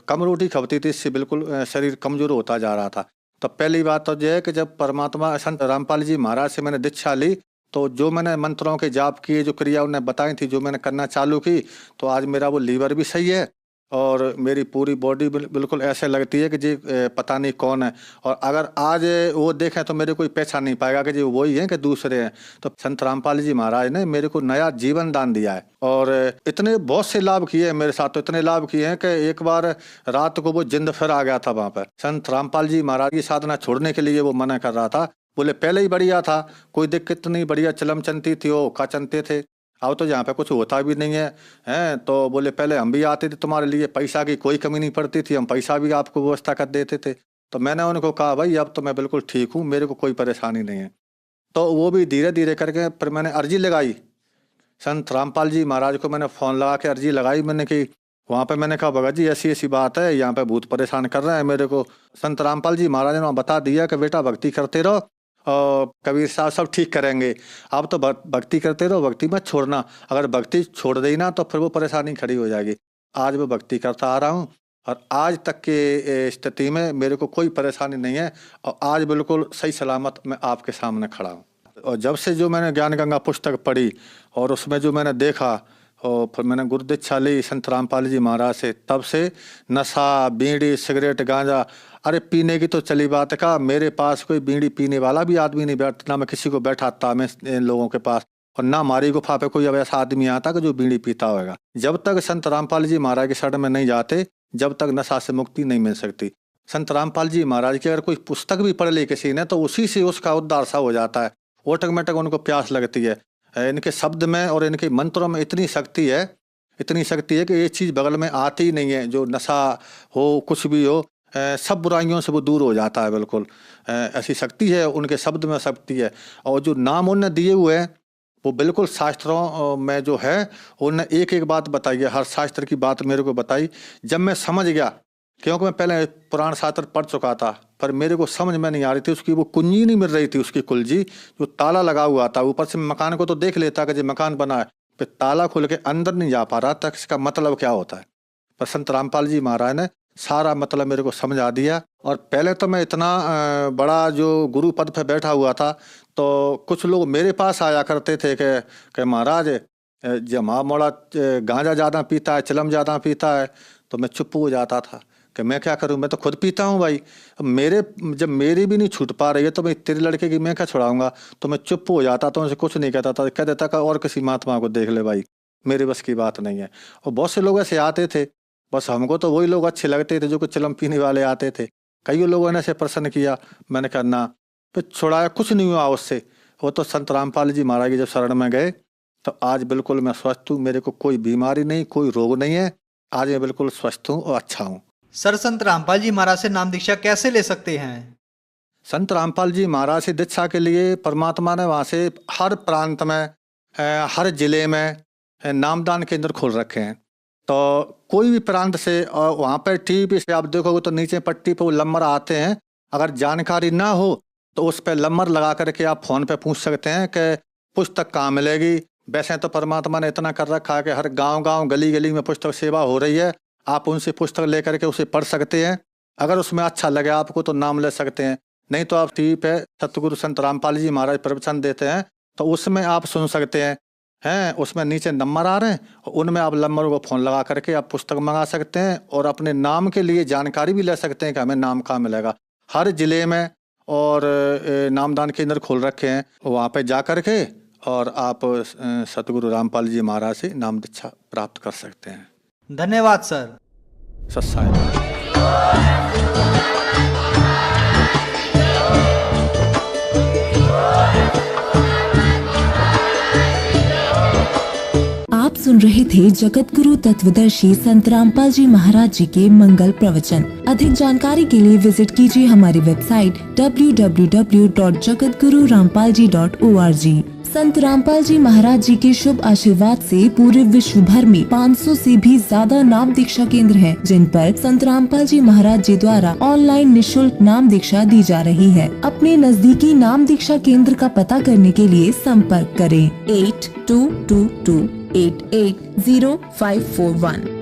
कम रोटी खपती थी, इससे बिल्कुल शरीर कमज़ोर होता जा रहा था। तो पहली बात तो यह है कि जब परमात्मा संत रामपाल जी महाराज से मैंने दीक्षा ली, तो जो मैंने मंत्रों के जाप किए, जो क्रिया उन्हें बताई थी, जो मैंने करना चालू की, तो आज मेरा वो लीवर भी सही है और मेरी पूरी बॉडी बिल्कुल ऐसे लगती है कि जी पता नहीं कौन है। और अगर आज वो देखें तो मेरे कोई पहचान नहीं पाएगा कि जी वही हैं कि दूसरे हैं। तो संत रामपाल जी महाराज ने मेरे को नया जीवन दान दिया है और इतने बहुत से लाभ किए हैं मेरे साथ। तो इतने लाभ किए हैं कि एक बार रात को वो जिंद फिर आ गया था वहाँ पर। संत रामपाल जी महाराज की साधना छोड़ने के लिए वो मना कर रहा था। बोले पहले ही बढ़िया था, कोई दिक्कत नहीं, बढ़िया चलम चलती थी, वो का चलते थे। अब तो यहाँ पे कुछ होता भी नहीं है, हैं? तो बोले पहले हम भी आते थे तुम्हारे लिए, पैसा की कोई कमी नहीं पड़ती थी, हम पैसा भी आपको व्यवस्था कर देते थे। तो मैंने उनको कहा भाई अब तो मैं बिल्कुल ठीक हूँ, मेरे को कोई परेशानी नहीं है। तो वो भी धीरे धीरे करके फिर मैंने अर्जी लगाई संत रामपाल जी महाराज को, मैंने फ़ोन लगा के अर्जी लगाई मैंने कि वहाँ पे मैंने कहा भगत जी ऐसी ऐसी बात है, यहाँ पे बहुत परेशान कर रहे हैं मेरे को। संत रामपाल जी महाराज ने वहाँ बता दिया कि बेटा भक्ति करते रहो और कबीर साहब सब ठीक करेंगे, आप तो भक्ति करते रहो, भक्ति मत छोड़ना, अगर भक्ति छोड़ देना ना तो फिर वो परेशानी खड़ी हो जाएगी। आज मैं भक्ति करता आ रहा हूँ और आज तक के स्थिति में मेरे को कोई परेशानी नहीं है और आज बिल्कुल सही सलामत मैं आपके सामने खड़ा हूँ। और जब से जो मैंने ज्ञान गंगा पुस्तक पढ़ी और उसमें जो मैंने देखा और फिर मैंने गुरु दीक्षा ली संत रामपाल जी महाराज से, तब से नशा, बीड़ी, सिगरेट, गांजा, अरे पीने की तो चली बात है का, मेरे पास कोई बीड़ी पीने वाला भी आदमी नहीं बैठता, ना मैं किसी को बैठाता मैं इन लोगों के पास, और ना हमारी गुफा पे कोई अब ऐसा आदमी आता कि जो बीड़ी पीता होगा। जब तक संत रामपाल जी महाराज के शरण में नहीं जाते जब तक नशा से मुक्ति नहीं मिल सकती। संत रामपाल जी महाराज की अगर कोई पुस्तक भी पढ़ ली किसी ने तो उसी से उसका उद्धार सा हो जाता है, ऑटोमेटिक उनको प्यास लगती है। इनके शब्द में और इनके मंत्रों में इतनी शक्ति है कि ये चीज़ बगल में आती ही नहीं है, जो नशा हो कुछ भी हो सब बुराइयों से वो दूर हो जाता है बिल्कुल। ऐसी शक्ति है उनके शब्द में, शक्ति है। और जो नाम उन्होंने दिए हुए हैं वो बिल्कुल शास्त्रों में जो है उन्होंने एक एक बात बताई है, हर शास्त्र की बात मेरे को बताई। जब मैं समझ गया, क्योंकि मैं पहले पुराण शास्त्र पढ़ चुका था पर मेरे को समझ में नहीं आ रही थी, उसकी वो कुंजी नहीं मिल रही थी, उसकी कुलजी जो ताला लगा हुआ था। ऊपर से मकान को तो देख लेता कि जो मकान बना है, फिर ताला खोल के अंदर नहीं जा पा रहा था इसका मतलब क्या होता है। पर संत रामपाल जी महाराज ने सारा मतलब मेरे को समझा दिया। और पहले तो मैं इतना बड़ा जो गुरु पद पे बैठा हुआ था तो कुछ लोग मेरे पास आया करते थे कि महाराज जमा मोड़ा गांजा ज़्यादा पीता है, चिलम ज़्यादा पीता है, तो मैं चुप हो जाता था कि मैं क्या करूं, मैं तो खुद पीता हूं भाई, जब मेरी भी नहीं छूट पा रही है तो मैं तेरे लड़के की मैं क्या छुड़ाऊंगा। तो मैं चुप हो जाता था, उनसे कुछ नहीं कहता था, कह देता और किसी महात्मा को देख ले भाई, मेरे बस की बात नहीं है। और बहुत से लोग ऐसे आते थे, बस हमको तो वही लोग अच्छे लगते थे जो कुछ चिलम पीने वाले आते थे। कई लोगों ने ऐसे प्रश्न किया, मैंने कहा ना, फिर छुड़ाया, कुछ नहीं हुआ उससे। वो तो संत रामपाल जी महाराज जब शरण में गए तो आज बिल्कुल मैं स्वस्थ हूँ, मेरे को कोई बीमारी नहीं, कोई रोग नहीं है, आज मैं बिल्कुल स्वस्थ हूँ और अच्छा हूँ। सर, संत रामपाल जी महाराज से नाम दीक्षा कैसे ले सकते हैं? संत रामपाल जी महाराज से दीक्षा के लिए परमात्मा ने वहाँ से हर प्रांत में, हर जिले में नामदान केंद्र खोल रखे हैं। तो कोई भी प्रांत से, और वहाँ पर टीवी से आप देखोगे तो नीचे पट्टी पर वो नंबर आते हैं, अगर जानकारी ना हो तो उस पर नंबर लगा करके आप फ़ोन पे पूछ सकते हैं कि पुस्तक कहाँ मिलेगी। वैसे तो परमात्मा ने इतना कर रखा है कि हर गांव-गांव, गली-गली में पुस्तक सेवा हो रही है, आप उनसे पुस्तक लेकर के उसे पढ़ सकते हैं। अगर उसमें अच्छा लगे आपको तो नाम ले सकते हैं, नहीं तो आप टीवी पे सतगुरु संत रामपाल जी महाराज प्रवचन देते हैं तो उसमें आप सुन सकते हैं। उसमें नीचे नंबर आ रहे हैं, उनमें आप नंबर को फ़ोन लगा करके आप पुस्तक मंगा सकते हैं और अपने नाम के लिए जानकारी भी ले सकते हैं कि हमें नाम कहाँ मिलेगा। हर जिले में और नामदान केंद्र खोल रखे हैं, वहाँ पे जा कर के और आप सतगुरु रामपाल जी महाराज से नाम दीक्षा प्राप्त कर सकते हैं। धन्यवाद सर। सत्साई। आप सुन रहे थे जगत गुरु तत्वदर्शी संत रामपाल जी महाराज जी के मंगल प्रवचन। अधिक जानकारी के लिए विजिट कीजिए हमारी वेबसाइट www.jagatgururampalji.org। संत रामपाल जी महाराज जी के शुभ आशीर्वाद से पूरे विश्व भर में 500 से भी ज्यादा नाम दीक्षा केंद्र हैं, जिन पर संत रामपाल जी महाराज जी द्वारा ऑनलाइन निशुल्क नाम दीक्षा दी जा रही है। अपने नजदीकी नाम दीक्षा केंद्र का पता करने के लिए संपर्क करें 8222880541।